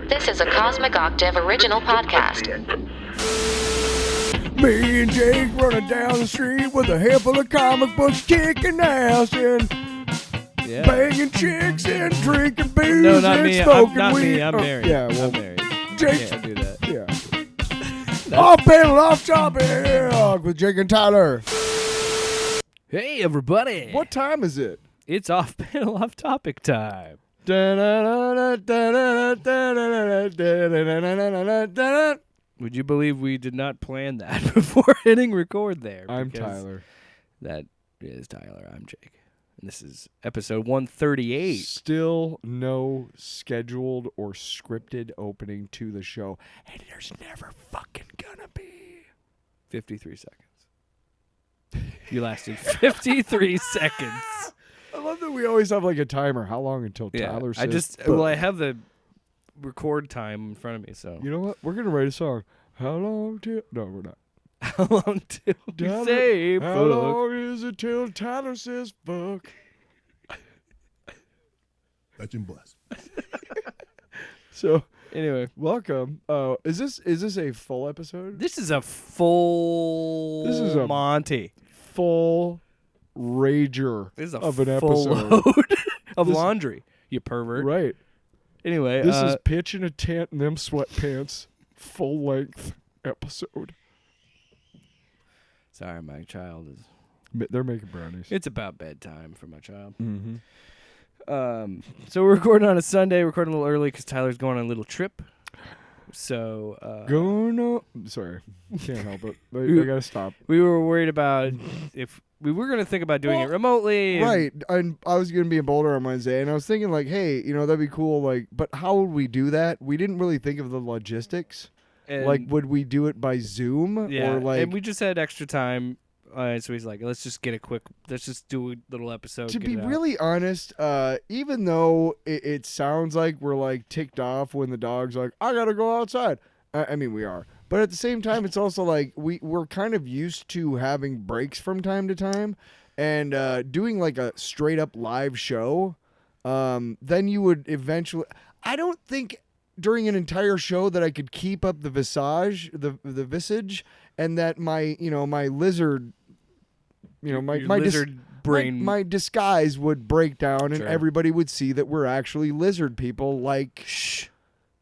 This is a Cosmic Octave original podcast. Me and Jake running down the street with a handful of comic books, kicking ass and banging chicks and drinking booze No, not and me. smoking Not weed. me. I'm married. Yeah, well, I'm married. Jake. Can't do that. Yeah. Off panel, off topic with Jake and Tyler. Hey, everybody. What time is it? It's off panel, off topic time. Would you believe we did not plan that before hitting record there? I'm Because Tyler. That is Tyler. I'm Jake. And this is episode 138. Still no scheduled or scripted opening to the show. And there's never fucking gonna be. 53 seconds. You lasted 53 seconds. I love that we always have like a timer. How long until Tyler says... I have the record time in front of me, so. You know what? We're going to write a song. How long till... No, we're not. How long till we Tyler, say how fuck? long is it till Tyler says fuck? That's in bless. So, Anyway, welcome. Is this a full episode? this is a full This is a- Monty. Full rager This is a of an full episode. load of This- laundry, you pervert. Right. Anyway, This is pitch in a tent and them sweatpants. Full length episode. sorry, my child is. They're making brownies. It's about bedtime for my child. Mm-hmm. So we're recording on a Sunday. Recording a little early because Tyler's going on a little trip. So Sorry, can't help it. I gotta stop. we were worried about if we were going to think about doing it remotely. Right, and I was gonna be in Boulder on Wednesday, and I was thinking like, hey, that'd be cool. Like, but how would we do that? We didn't really think of the logistics. And Like, would we do it by Zoom yeah, or like? and we just had extra time. So he's like, let's just do a little episode. To get be it out. really honest, even though it sounds like we're like ticked off when the dog's like, I gotta go outside. I mean, we are. But at the same time, it's also like we're kind of used to having breaks from time to time. And doing like a straight up live show, then you would eventually... I don't think during an entire show that I could keep up the visage, the visage, and that my lizard... Your my lizard brain. my disguise would break down, and Sure. everybody would see that we're actually lizard people, like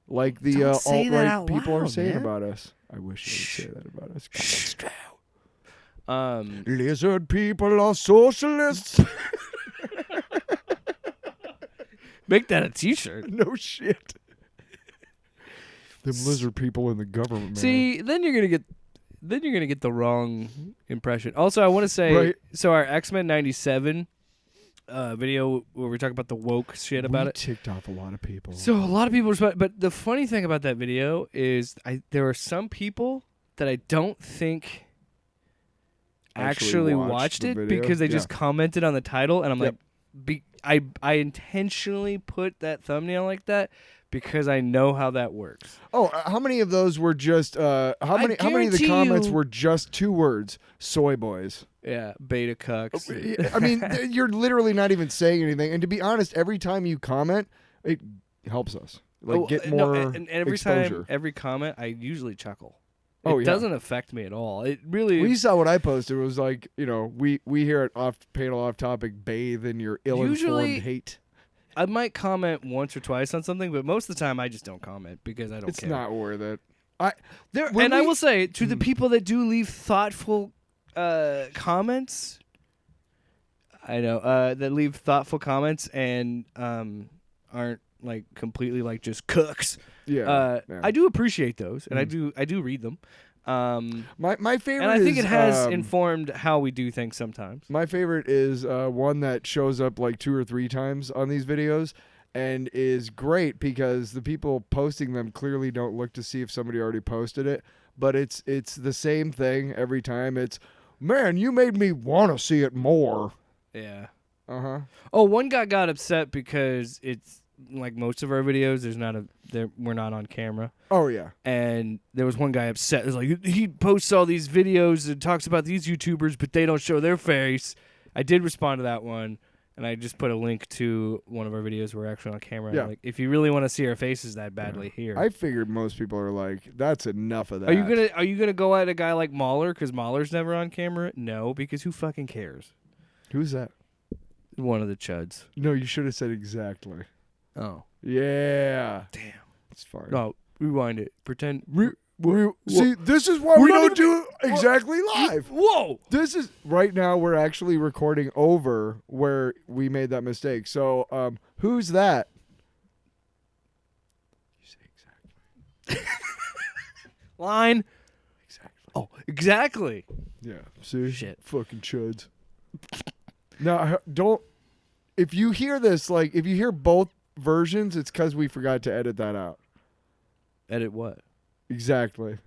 the Don't say that alt-right out people are loud, saying man. about us. I wish they would say that about us. Shh. Lizard people are socialists. Make that a T-shirt. No shit. Them lizard people in the government, man. See, then you're gonna get the wrong impression. Also, I want to say, Right. so our X-Men '97 video where we talk about the woke shit about we it. ticked off a lot of people. So a lot of people respond, but the funny thing about that video is there are some people that I don't think actually watched the it video. because they Yeah. just commented on the title, and I'm Yep. like, I intentionally put that thumbnail like that because I know how that works. Oh, how many of those were just? How many of the guarantee comments you- were just 2 words? Soy boys. Yeah, beta cucks. I mean, you're literally not even saying anything. And to be honest, every time you comment, it helps us get more and every exposure. every comment, I usually chuckle. Oh, It yeah. doesn't affect me at all. It really. Well, you saw what I posted. It was like, we here at Off Panel Off Topic bathe in your ill-informed Usually- hate. I might comment once or twice on something, but most of the time I just don't comment because I don't It's care. not worth it. I will say to the people that do leave thoughtful comments, I know that leave thoughtful comments and aren't like completely like just cooks. Yeah, I do appreciate those, and Mm. I do read them. My favorite, and I think is, it has informed how we do things sometimes. My favorite is one that shows up like 2 or 3 times on these videos and is great because the people posting them clearly don't look to see if somebody already posted it, but it's the same thing every time. It's, man, you made me want to see it more. Yeah. Uh-huh. Oh, one guy got upset because it's like most of our videos, we're not on camera. Oh, yeah. And there was one guy upset. It was like, he posts all these videos and talks about these YouTubers, but they don't show their face. I did respond to that one. And I just put a link to one of our videos where we're actually on camera. Yeah. Like, if you really want to see our faces that badly, here. I figured most people are like, that's enough of that. Are you gonna go at a guy like Mahler because Mahler's never on camera? No, because who fucking cares? Who's that? One of the chuds. No, you should have said exactly. Oh, Yeah. damn. It's fine. No, rewind it. Pretend. See, this is why we don't do it exactly live. Whoa! This is right now. We're actually recording over where we made that mistake. So, who's that? You say exactly. Line. Exactly. Oh, exactly. Yeah. See, Shit. fucking chuds. Now, don't. If you hear this, like, if you hear both versions, it's because we forgot to edit that out. Edit what? Exactly.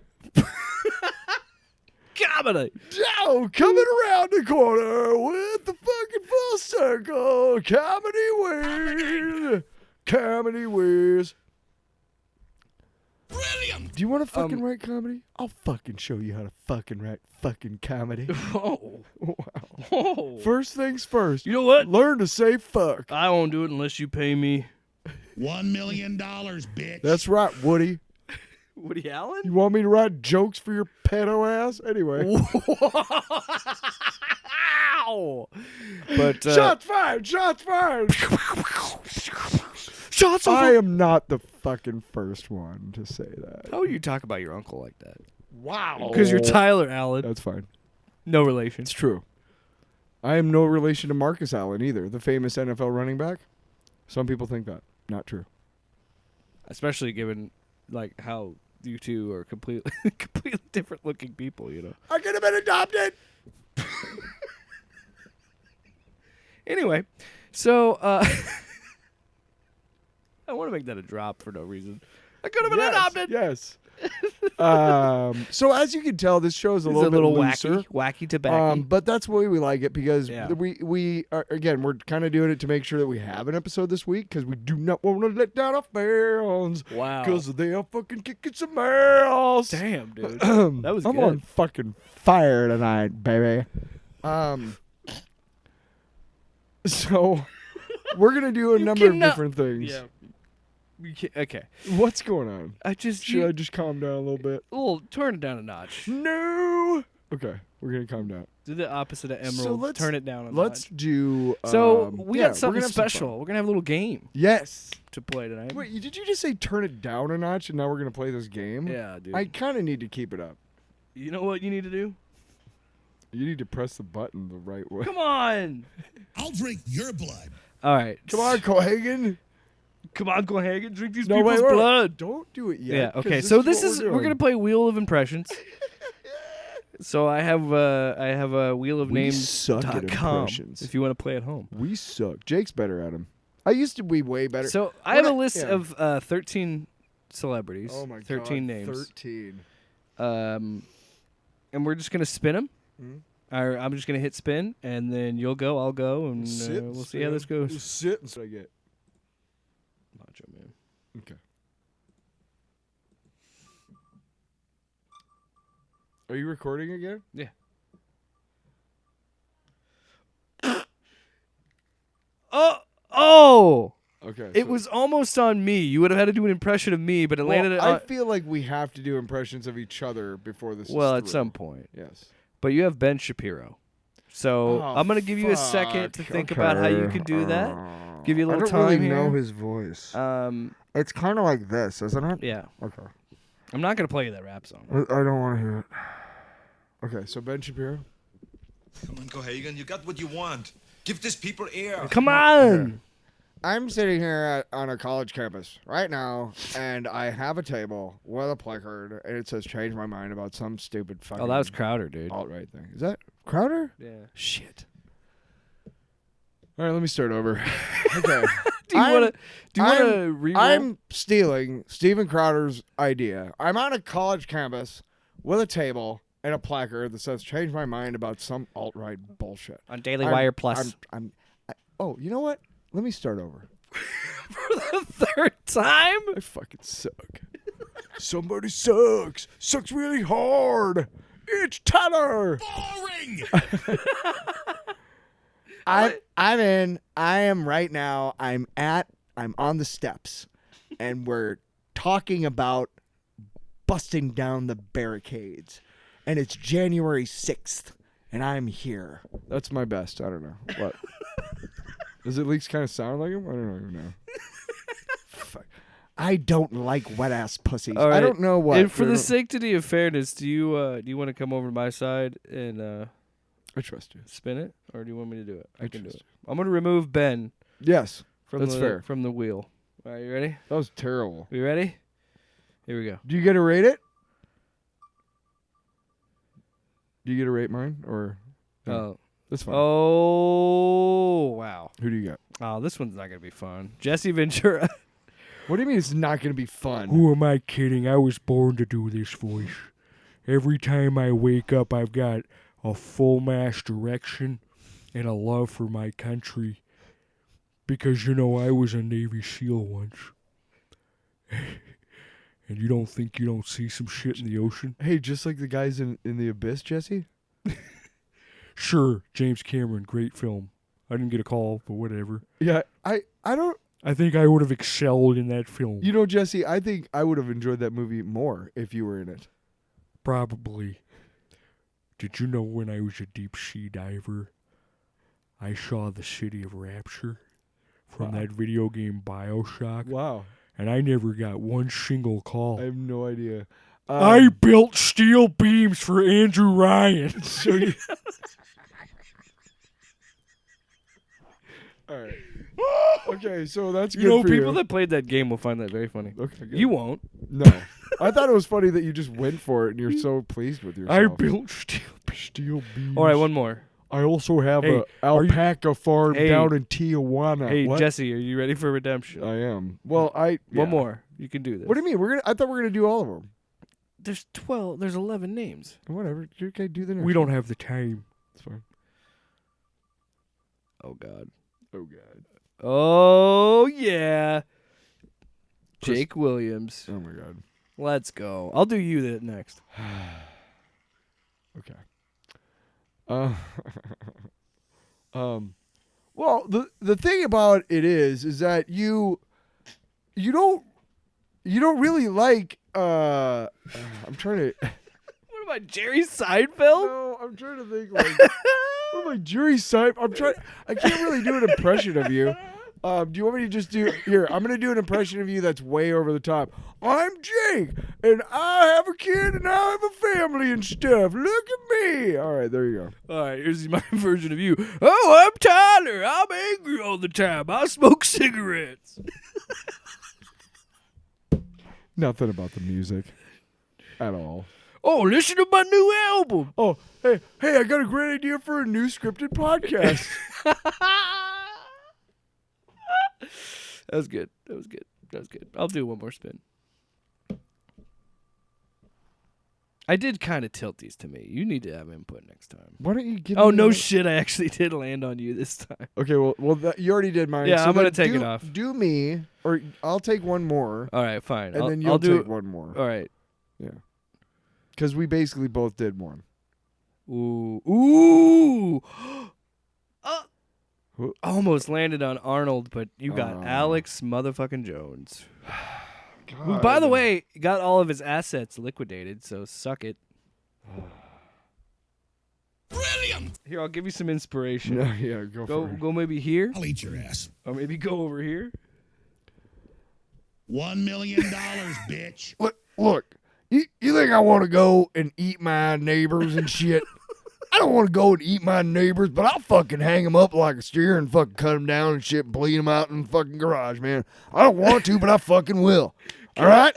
Comedy. Yo, coming around the corner with the fucking full circle. Comedy Wiz. Brilliant! Do you want to fucking write comedy? I'll fucking show you how to fucking write fucking comedy. Oh. Wow. Oh. First things first. You know what? Learn to say fuck. I won't do it unless you pay me. $1 million, bitch. That's right, Woody. Woody Allen? You want me to write jokes for your pedo ass? Anyway. Wow. But Shots fired! Shots fired! shots I am not the fucking first one to say that. How would you talk about your uncle like that? Wow. Because you're Tyler Allen. That's fine. No relation. It's true. I am no relation to Marcus Allen either, the famous NFL running back. Some people think that. Not true. Especially given like how you two are completely different looking people, you know. I could have been adopted. Anyway, so I want to make that a drop for no reason. I could have been adopted. Yes. So as you can tell, this show is a It's little bit looser. wacky tobacco. But that's why we like it because Yeah. we are, again, we're kind of doing it to make sure that we have an episode this week because we do not want to let down our fans. Wow. Because they are fucking kicking some ass. Damn, dude. That was I'm good. on fucking fire tonight, baby. So we're gonna do a number of cannot- different things. Yeah. Okay. What's going on? Should Should I just calm down a little bit? turn it down a notch. No. Okay, we're gonna calm down. Do the opposite of Emerald. So let's- turn it down a Let's notch. do. So we yeah, got something we're gonna have some fun. special. We're gonna have a little game Yes. to play tonight. Wait, did you just say turn it down a notch and now we're gonna play this game? Yeah, dude. I kind of need to keep it up. You know what you need to do? You need to press the button the right way. Come on. I'll drink your blood. All right. Come on, Cohagen. Come on, go ahead and drink these No, people's wait, blood. Don't do it yet. Yeah. 'cause Okay. So this what is we're gonna play Wheel of Impressions. So I have a Wheel of We Names. suck at impressions. If you want to play at home. We suck. Jake's better at them. I used to be way better. So I have When a list yeah. of 13 celebrities. Oh my 13 God, names. 13. And we're just gonna spin them. Mhm. Or I'm just gonna hit spin, and then you'll go, I'll go, and Sit, we'll see how this spin. goes. Sit and I get. Macho Man. Okay. Are you recording again? Yeah. Oh! Okay. It was almost on me. You would have had to do an impression of me, but it landed I on. feel like we have to do impressions of each other before this. Well, is at through. some point. Yes. But you have Ben Shapiro. So Oh, I'm going to give you a second to fuck. think about how you Okay. can do that. Give you a little I don't time really here. know his voice. It's kind of like this, isn't it? Yeah. Okay. I'm not going to play you that rap song. I don't want to hear it. Okay, so Ben Shapiro. Come on, Cohagen, you got what you want. Give these people air. Come on! I'm sitting here on a college campus right now, and I have a table with a placard, and it says "Change my mind" about some stupid fucking. Oh, that was Crowder, dude. alt-right thing. Is that Crowder? Yeah. Shit. All right, let me start over. Okay. Do you want to re-roll? I'm stealing Steven Crowder's idea. I'm on a college campus with a table and a placard that says "Change my mind" about some alt-right bullshit. On Daily Wire Plus. Oh, you know what? Let me start over. For the third time? I fucking suck. Somebody sucks. Sucks really hard. It's Tyler. Boring! I'm in. I am right now. I'm on the steps, and we're talking about busting down the barricades, and it's January 6th, and I'm here. That's my best. I don't know what. Does it at least kind of sound like him? I don't even know. Fuck. I don't like wet ass pussies. All right. I don't know what. And for the sanctity of fairness, do you want to come over to my side and I trust you. spin it, or do you want me to do it? I can do trust it. I'm gonna remove Ben. Yes, From that's fair. From the wheel. All right, you ready? That was terrible. You ready? Here we go. Do you get to rate it? Do you get to rate mine or? No? Oh, That's fine. oh, wow. Who do you got? Oh, this one's not gonna be fun. Jesse Ventura. What do you mean it's not going to be fun? Who am I kidding? I was born to do this voice. Every time I wake up, I've got a full mass direction and a love for my country. Because, I was a Navy SEAL once. And you don't think you don't see some shit in the ocean? Hey, just like the guys in the abyss, Jesse? Sure, James Cameron, great film. I didn't get a call, but whatever. Yeah, I don't. I think I would have excelled in that film. Jesse, I think I would have enjoyed that movie more if you were in it. Probably. Did you know when I was a deep sea diver, I saw the city of Rapture from that video game BioShock? Wow. And I never got one single call. I have no idea. I built steel beams for Andrew Ryan. So you... All right. Okay, so that's good for People you. that played that game will find that very funny. Okay, good. You won't. No. I thought it was funny that you just went for it and you're so pleased with yourself. I built steel beams. All right, one more. I also have Hey, a alpaca farm Hey. down in Tijuana. Hey, What? Jesse, are you ready for redemption? I am. Well, One yeah. more. You can do this. What do you mean? I thought we were gonna do all of them. There's 12. There's 11 names. Whatever. You can do the next We don't one. have the time. It's fine. Oh God. Oh God. Oh yeah. Jake Williams. Oh my God. Let's go. I'll do you that next. Okay. Well, the thing about it is that you don't really like I'm trying to What am I, Jerry Seinfeld? No, I'm trying to think like what am I, Jerry Seinfeld? I can't really do an impression of you. Do you want me to just do here? I'm gonna do an impression of you that's way over the top. I'm Jake, and I have a kid, and I have a family and stuff. Look at me. All right, there you go. All right, here's my version of you. Oh, I'm Tyler. I'm angry all the time. I smoke cigarettes. Nothing about the music at all. Oh, listen to my new album. Oh, hey, I got a great idea for a new scripted podcast. That was good. That was good. I'll do one more spin. I did kind of tilt these to me. You need to have input next time. Why don't you give Oh, me no a- shit. I actually did land on you this time. Okay, well, you already did mine. Yeah, so I'm gonna then take it off. Do me, or I'll take one more, All right, fine. and I'll, then you'll I'll do take one more. All right. Yeah. Because we basically both did one. Ooh. Ooh. Who- Almost landed on Arnold, but you got Oh. Alex motherfucking Jones. Who, by the way, got all of his assets liquidated, so suck it. Brilliant! Here, I'll give you some inspiration. Yeah, go Go for it. go maybe here, I'll eat your ass. or maybe go over here. $1 million, bitch. Look, you think I want to go and eat my neighbors and shit? I don't want to go and eat my neighbors, but I'll fucking hang them up like a steer and fucking cut them down and shit and bleed them out in the fucking garage, man. I don't want to, but I fucking will. All right?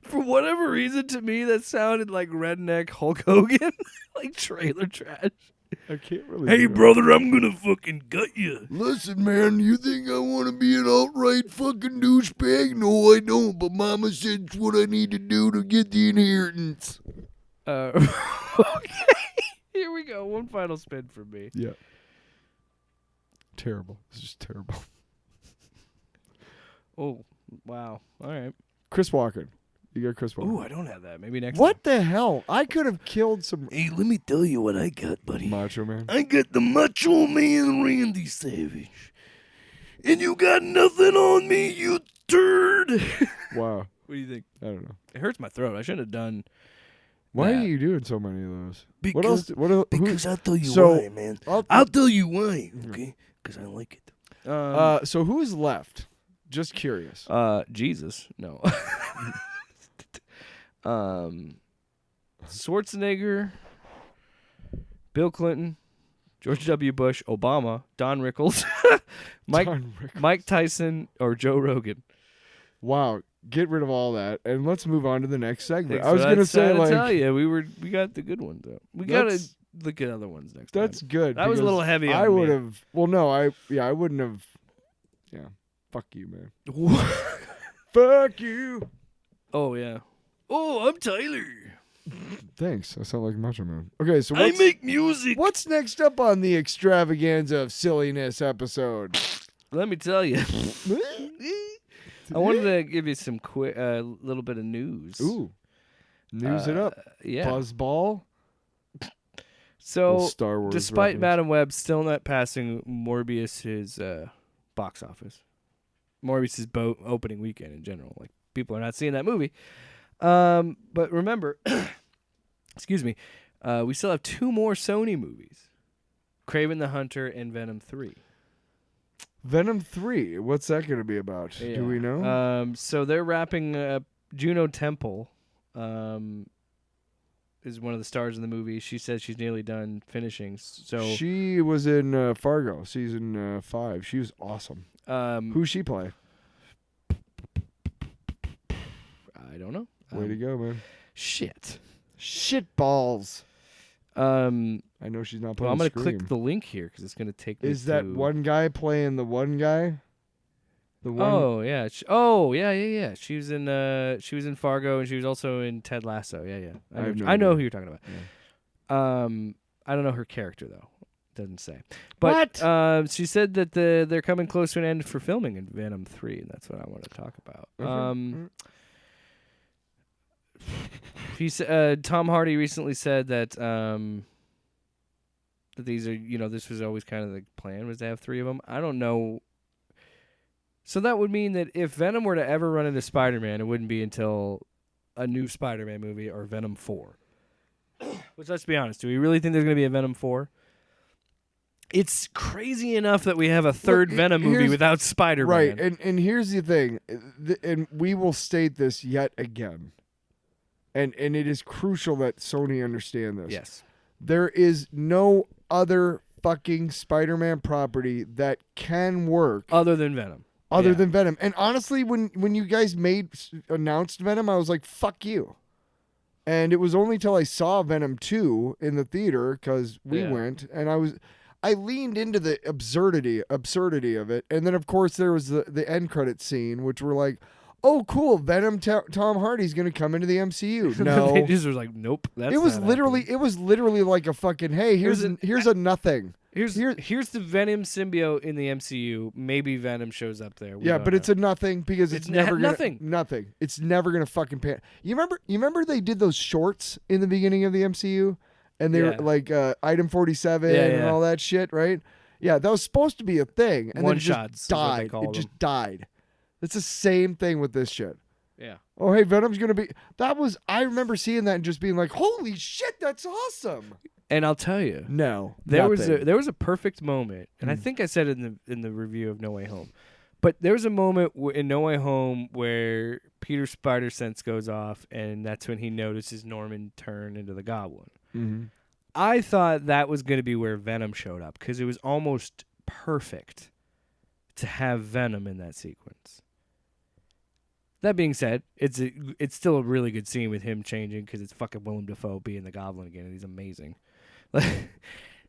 For whatever reason, to me, that sounded like redneck Hulk Hogan, like trailer trash. I can't really. Hey, brother, I'm gonna fucking gut you. Listen, man, you think I want to be an alt-right fucking douchebag? No, I don't, but Mama said it's what I need to do to get the inheritance. Okay, here we go. One final spin for me. Yeah. Terrible. This is just terrible. Oh, wow. All right. Chris Walken. You got Chris Paul. Ooh, I don't have that. Maybe next. What the hell? I could have killed some Hey, let me tell you what I got, buddy. Macho Man. I got the Macho Man Randy Savage. And you got nothing on me, you turd. Wow. What do you think? I don't know. It hurts my throat. I shouldn't have done. Why that. are you doing so many of those? Because, what else? Because I'll tell you so, why, man. I'll tell you why, okay? Because I like it. So who's left? Just curious. Jesus, no. Schwarzenegger, Bill Clinton, George W. Bush, Obama, Don Rickles, Mike Tyson, or Joe Rogan. Wow. Get rid of all that, and let's move on to the next segment. That's I was what gonna say, to like, tell you, we got the good ones though. We gotta look at other ones next time. that's good. That was a because little heavy on I would me. have. Well, no, I wouldn't have. Yeah. Fuck you, man. Fuck you. Oh yeah. Oh, I'm Tyler. Thanks. I sound like Macho Man. Okay, so I make music. what's next up on the extravaganza of silliness episode? Let me tell you. I wanted to give you some quick, little bit of news. Ooh. News it up. Yeah. Buzzball. So, Little Star Wars despite reference. Madam Web still not passing Morbius's box office, Morbius's opening weekend in general, like people are not seeing that movie. But remember, excuse me, we still have 2 more Sony movies: Kraven the Hunter and Venom 3. Venom 3. What's that going to be about? Yeah. Do we know? So they're wrapping up. Juno Temple is one of the stars in the movie. She says she's nearly done finishing. So she was in Fargo season 5. She was awesome. Who's she play? I don't know. Way to go, man. Shit. Shit balls. I know she's not playing. Well, I'm gonna Scream. click the link here because it's gonna take me. Is that to... one guy playing the one guy? The one. Oh yeah. Yeah. She was in Fargo and she was also in Ted Lasso. Yeah. I know who you're talking about. Yeah. I don't know her character though. Doesn't say. But she said that they're coming close to an end for filming in Venom 3, and that's what I want to talk about. He said Tom Hardy recently said that that these are, this was always kind of the plan, was to have 3 of them. I don't know. So that would mean that if Venom were to ever run into Spider-Man, it wouldn't be until a new Spider-Man movie or Venom 4. Which, let's be honest, do we really think there's going to be a Venom 4? It's crazy enough that we have a third Venom movie without Spider-Man. Right, and here's the thing, and we will state this yet again, and it is crucial that Sony understand this. Yes. There is no other fucking Spider-Man property that can work Other than Venom. than Venom. And honestly, when you guys announced Venom, I was like, fuck you. And it was only till I saw Venom 2 in the theater, because we went, and I leaned into the absurdity of it. And then, of course, there was the end credit scene, which were like, oh, cool, Venom Tom Hardy's going to come into the MCU. No. They just was like, nope. That's it was not literally like a fucking, hey, here's a nothing. Here's the Venom symbiote in the MCU. Maybe Venom shows up there. Yeah, but it's a nothing because it's never gonna, nothing. Nothing. It's never gonna fucking pan. You remember they did those shorts in the beginning of the MCU, and they were like Item 47 and all that shit, right? Yeah, that was supposed to be a thing, and then it just died. It just died. It's the same thing with this shit. Yeah. Oh, hey, Venom's gonna be. I remember seeing that and just being like, holy shit, that's awesome. And I'll tell you, no, there was a perfect moment, and I think I said it in the review of No Way Home, but there was a moment in No Way Home where Peter's spider sense goes off, and that's when he notices Norman turn into the Goblin. Mm-hmm. I thought that was going to be where Venom showed up because it was almost perfect to have Venom in that sequence. That being said, it's still a really good scene with him changing because it's fucking Willem Dafoe being the Goblin again, and he's amazing.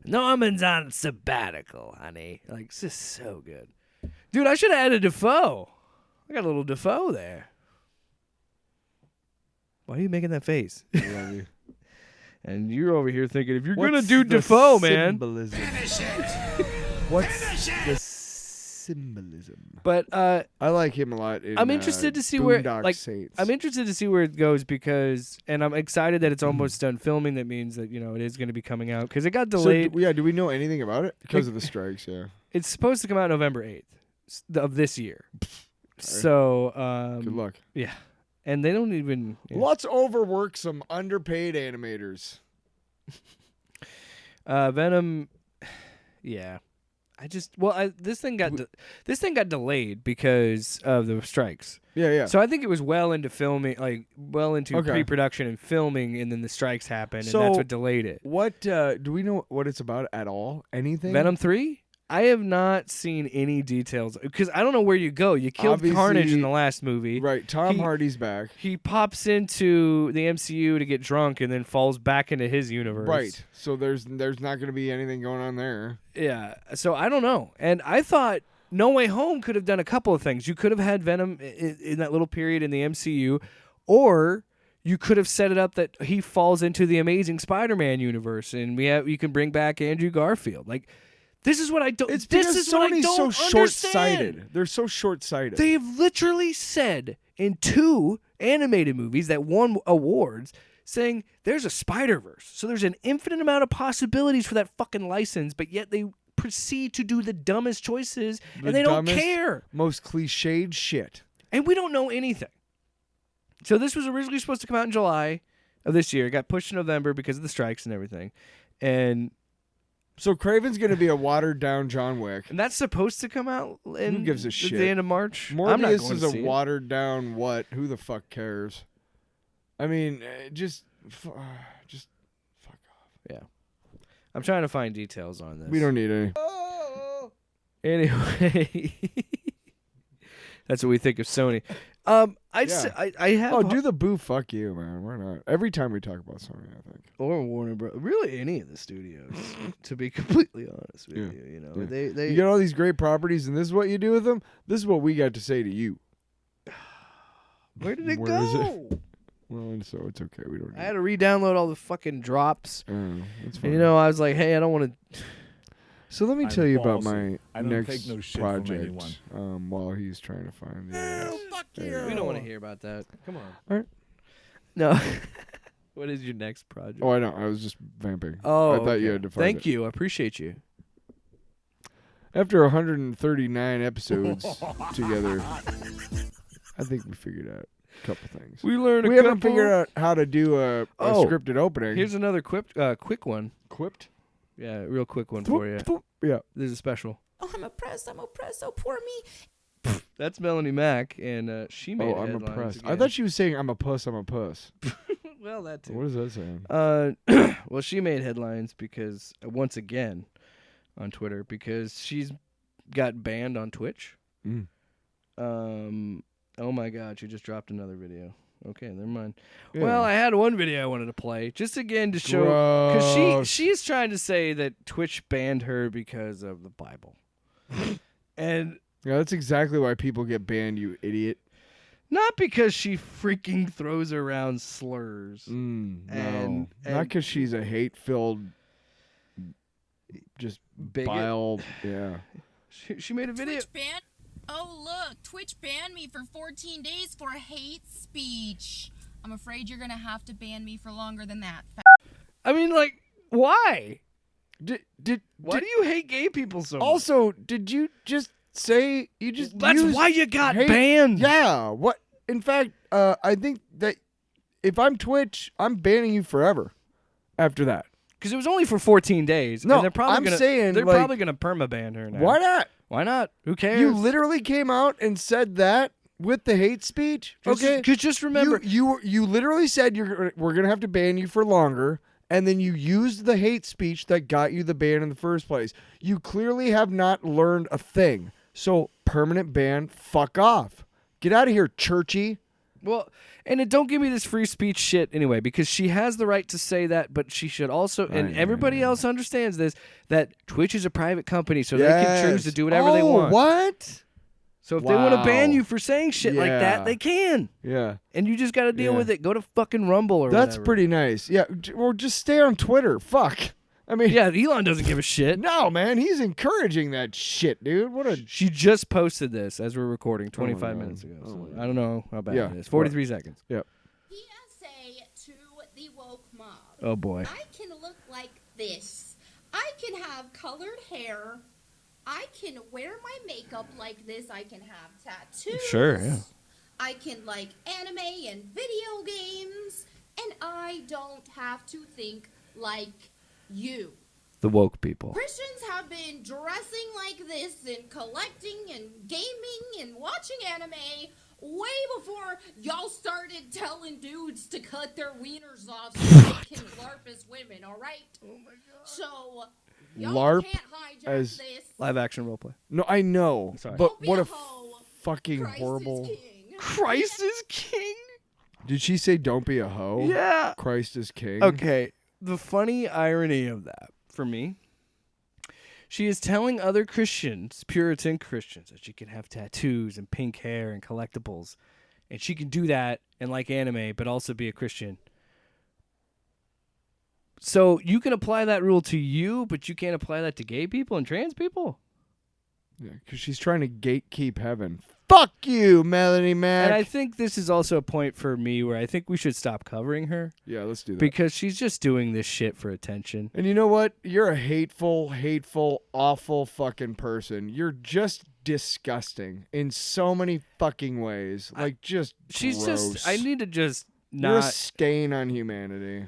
Norman's on sabbatical, honey. Like, it's just so good. Dude, I should have added Dafoe. I got a little Dafoe there. Why are you making that face? I love you. And you're over here thinking, if you're going to do Dafoe, man. Symbolism? What's the symbolism. But I like him a lot. I'm interested to see where Saints. I'm interested to see where it goes because, and I'm excited that it's almost done filming. That means that it is going to be coming out because it got delayed. So, do we know anything about it because of the strikes? Yeah, it's supposed to come out November 8th of this year. So good luck. Yeah, and they don't even. Yeah. Let's overwork some underpaid animators. Venom. Yeah. This thing got delayed because of the strikes. Yeah. So I think it was well into filming, pre-production and filming, and then the strikes happened, and that's what delayed it. What do we know what it's about at all? Anything? Venom 3? I have not seen any details because I don't know where you go. You killed Obviously, Carnage in the last movie. Right. Tom Hardy's back. He pops into the MCU to get drunk and then falls back into his universe. Right. So there's not going to be anything going on there. Yeah. So I don't know. And I thought No Way Home could have done a couple of things. You could have had Venom in that little period in the MCU, or you could have set it up that he falls into the Amazing Spider-Man universe, and you can bring back Andrew Garfield. Like, this is what I don't. It's this because is what I Sony's don't so understand. short-sighted. They're so short-sighted. They've literally said in 2 animated movies that won awards, saying there's a Spider-Verse, so there's an infinite amount of possibilities for that fucking license, but yet they proceed to do the dumbest choices, and they don't care. Most cliched shit. And we don't know anything. So this was originally supposed to come out in July of this year. It got pushed to November because of the strikes and everything. And so Craven's going to be a watered-down John Wick. And that's supposed to come out in Who gives a shit? At the end of March. Morbius is a watered-down what? Who the fuck cares? I mean, just fuck off. Yeah. I'm trying to find details on this. We don't need any. Anyway, that's what we think of Sony. I have. Do the boo fuck you, man. We're not. Every time we talk about Sony, I think. Or Warner Bros. Really, any of the studios. To be completely honest with you, they you get all these great properties, and this is what you do with them. This is what we got to say to you. Where did it Where go? is it? Well, so it's okay. We don't. I had to re-download all the fucking drops. It's fine. And, I was like, hey, I don't want to. So let me tell you about my next next no shit project. While he's trying to find the. Fuck you. We don't want to hear about that. Come on. All right. No. What is your next project? Oh, I know. I was just vamping. Oh, I thought you had to find Thank you. I appreciate you. After 139 episodes together, I think we figured out a couple things. We learned. We haven't figured out how to do a scripted opening. Here's another quick one. Quipped? Yeah, real quick one for you. Yeah. This is a special. Oh, I'm oppressed, so poor me. That's Melonie Mac, and she made I'm headlines oppressed. again. I thought she was saying, I'm a puss. Well, that too. What is that saying? Well, she made headlines because, once again, on Twitter, because she's got banned on Twitch. Oh my God, she just dropped another video. Okay, never mind. Yeah. Well, I had one video I wanted to play, just again to show, because she's trying to say that Twitch banned her because of the Bible. And yeah, that's exactly why people get banned, you idiot. not because she freaking throws around slurs. No, not because she's a hate-filled, just bigot. bile. Yeah. She made a video. Twitch banned? Oh, look. Twitch banned me for 14 days for hate speech. I'm afraid you're going to have to ban me for longer than that. I mean, like, why? Why do you hate gay people so much? Also, did you just say you just? That's why you got banned. Yeah. What? In fact, I think that if I'm Twitch, I'm banning you forever. After that, because it was only for 14 days. No, and they're probably they're probably gonna permaban her now. Why not? Why not? Who cares? You literally came out and said that with the hate speech. Okay, because just remember, you literally said we're gonna have to ban you for longer. And then you used the hate speech that got you the ban in the first place. You clearly have not learned a thing. So, permanent ban, fuck off. Get out of here, churchy. Well, and don't give me this free speech shit anyway, because she has the right to say that, but she should also, and everybody else understands this, that Twitch is a private company, so they can choose to do whatever they want. What? So if they want to ban you for saying shit like that, they can. Yeah. And you just got to deal with it. Go to fucking Rumble or That's whatever. pretty nice. Yeah. Or just stay on Twitter. Fuck. I mean, Yeah, Elon doesn't give a shit. no, man, he's encouraging that shit, dude. What a She just posted this as we're recording 25 God. minutes ago. Oh So my I don't know how bad Yeah. it is. 43 seconds. yeah. PSA to the woke mob. Oh boy. I can look like this. I can have colored hair. I can wear my makeup like this. I can have tattoos. Sure, yeah. I can like anime and video games. And I don't have to think like you. The woke people. Christians have been dressing like this and collecting and gaming and watching anime way before y'all started telling dudes to cut their wieners off so they can LARP as women, all right? Oh my god. So, y'all LARP can't hijack as- this. Live action roleplay. No, I know, Sorry. but Don't be what a a hoe. fucking Christ horrible. is king. Christ is king. Did she say don't be a hoe? Yeah. Christ is king. Okay. The funny irony of that, for me, she is telling other Christians, Puritan Christians, that she can have tattoos and pink hair and collectibles. And she can do that and like anime, but also be a Christian. So you can apply that rule to you, but you can't apply that to gay people and trans people? Yeah, because she's trying to gatekeep heaven. Fuck you, Melonie Mac. And I think this is also a point for me where I think we should stop covering her yeah, let's do that. because she's just doing this shit for attention. And you know what? You're a hateful, awful fucking person. You're just disgusting in so many fucking ways. Like, just She's gross. just, I need to just You're a not, stain on humanity.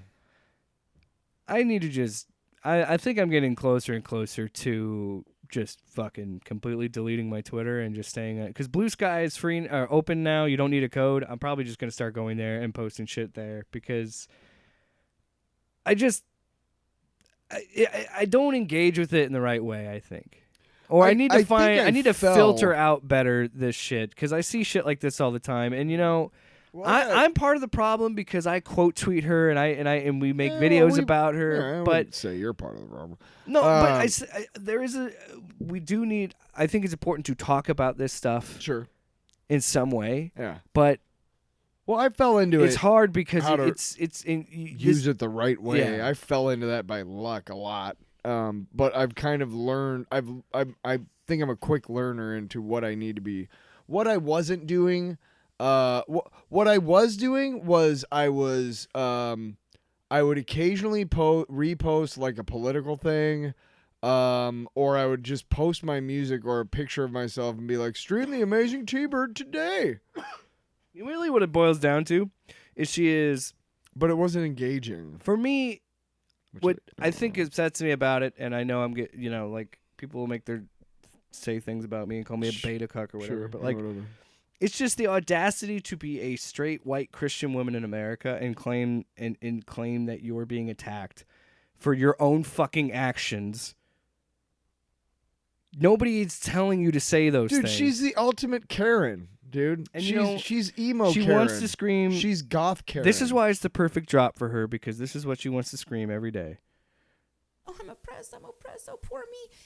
I need to just, I think I'm getting closer and closer to just fucking completely deleting my Twitter and just staying, because Blue Sky is free or open now. You don't need a code. I'm probably just going to start going there and posting shit there because I don't engage with it in the right way, I think. Or I need to think I need to fell- filter out better this shit because I see shit like this all the time. And you know, I'm part of the problem because I quote tweet her and we make videos about her. I but wouldn't say you're part of the problem. no, but there is we do need. I think it's important to talk about this stuff Sure. in some way. Yeah. But Well, I fell into it's it. hard because how to it's in Use it the right way. Yeah. I fell into that by luck a lot. But I've kind of learned. I think I'm a quick learner into what I need to be. What I wasn't doing. What I was doing was I would occasionally repost like a political thing, or I would just post my music or a picture of myself and be like, "Stream the Amazing T-Bird today." really what it boils down to is she is, But it wasn't engaging. for me, which what I don't think know. upsets me about it, and I know I'm like people will say things about me and call me a beta cuck or whatever, Sure, but like whatever. it's just the audacity to be a straight white Christian woman in America and claim that you're being attacked for your own fucking actions. Nobody's telling you to say those Dude, things. she's the ultimate Karen, dude. And she's emo she Karen. wants to scream. She's goth Karen. This is why it's the perfect drop for her because this is what she wants to scream every day. Oh, I'm oppressed, so poor me.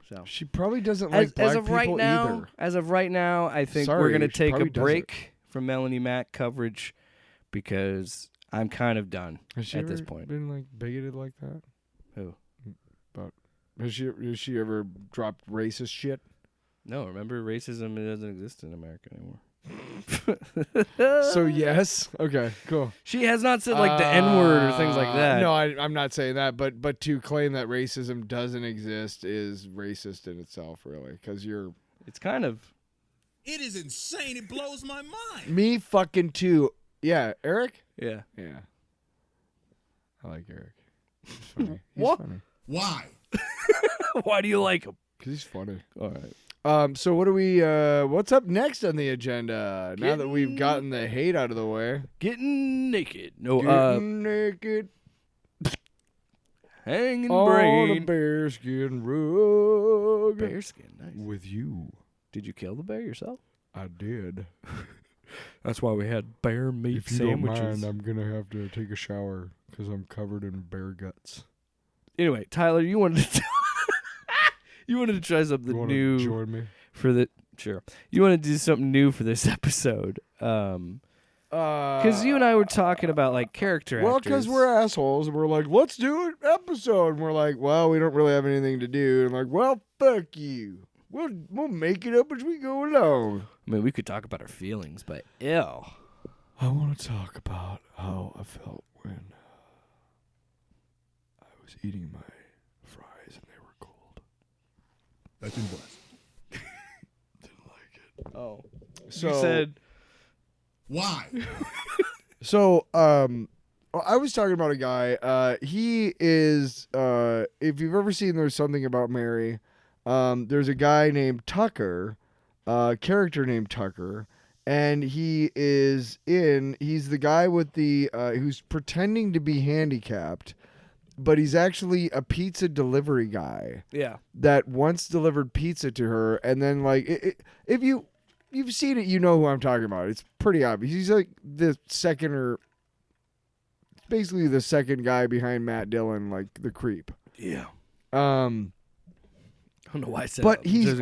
So She probably doesn't like black as of people right now, either. as of right now, I think we're Sorry, gonna she take a probably doesn't. break from Melonie Mac coverage because I'm kind of done Has she at this ever point. been like bigoted like that? Who? Has she ever dropped racist shit? No, remember racism doesn't exist in America anymore. So yes, okay, cool. She has not said like the N-word or things like that. No, I'm not saying that, but to claim that racism doesn't exist is racist in itself, really, because you're It's kind of It is insane. It blows my mind. me fucking too. Yeah, Eric. yeah. Yeah, I like Eric. He's funny. He's What? funny. Why? Why do you like him? Cause he's funny. All right. So what do we? What's up next on the agenda? Now that we've gotten the hate out of the way, Getting naked. No, getting naked hanging on a brain. bearskin rug Bearskin. Nice. with you. Did you kill the bear yourself? I did. That's why we had bear meat If you sandwiches. don't mind, I'm gonna have to take a shower because I'm covered in bear guts. Anyway, Tyler, you wanted to you wanted to try something You wanna new join me? for the sure. You want to do something new for this episode. Because you and I were talking about like character Well, actors. because we're assholes, and we're like, let's do an episode. And we're like, well, we don't really have anything to do. And like, well, fuck you. We'll make it up as we go along. I mean, we could talk about our feelings, but ew. I want to talk about how I felt when I was eating my fries and they were cold. That's in blessed. Didn't like it. Oh. So You said... Why? So, I was talking about a guy. He is, if you've ever seen There's Something About Mary, there's a guy named Tucker, character named Tucker, and he's the guy with the, who's pretending to be handicapped, but he's actually a pizza delivery guy. Yeah. That once delivered pizza to her, and then, like, if you've seen it, you know who I'm talking about. It's pretty obvious. He's like basically the second guy behind Matt Dillon, like the creep. Yeah. I don't know why I said but that. he's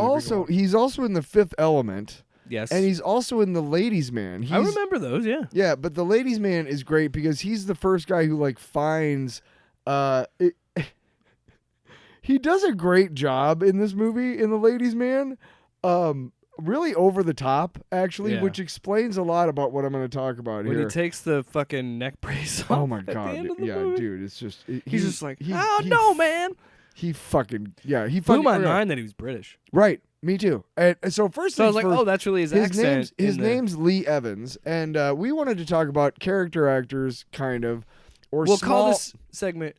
also in The Fifth Element. Yes. And he's also in The Ladies' Man. I remember those, yeah. Yeah, but The Ladies' Man is great because he's the first guy who like finds he does a great job in this movie in The Ladies' Man. Really over the top, actually, Yeah. which explains a lot about what I'm going to talk about When here. he takes the fucking neck brace off. Oh my at the god, end of the yeah, movie. dude, it's just He's just like, no, man. He fucking he Blew fucking my mind that he was British. Right, me too. And so first, So I was things like, first, oh, that's really his accent. His name's Lee Evans, and we wanted to talk about character actors, kind of, or we'll small... call this segment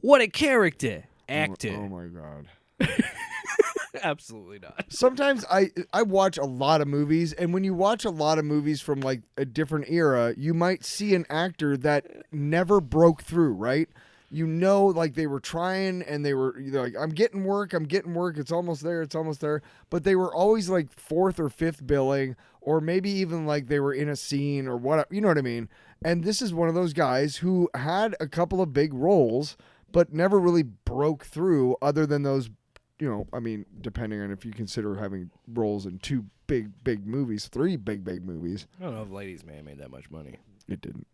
"What a Character Actor." Oh my god. Absolutely not. Sometimes I watch a lot of movies, and when you watch a lot of movies from like a different era, you might see an actor that never broke through, right? You know, like they were trying and they're like, I'm getting work, it's almost there. But they were always like fourth or fifth billing, or maybe even like they were in a scene or whatever, you know what I mean? And this is one of those guys who had a couple of big roles, but never really broke through other than those, you know, I mean, depending on if you consider having roles in two big movies, three big movies. I don't know if Ladies' Man made that much money. It didn't.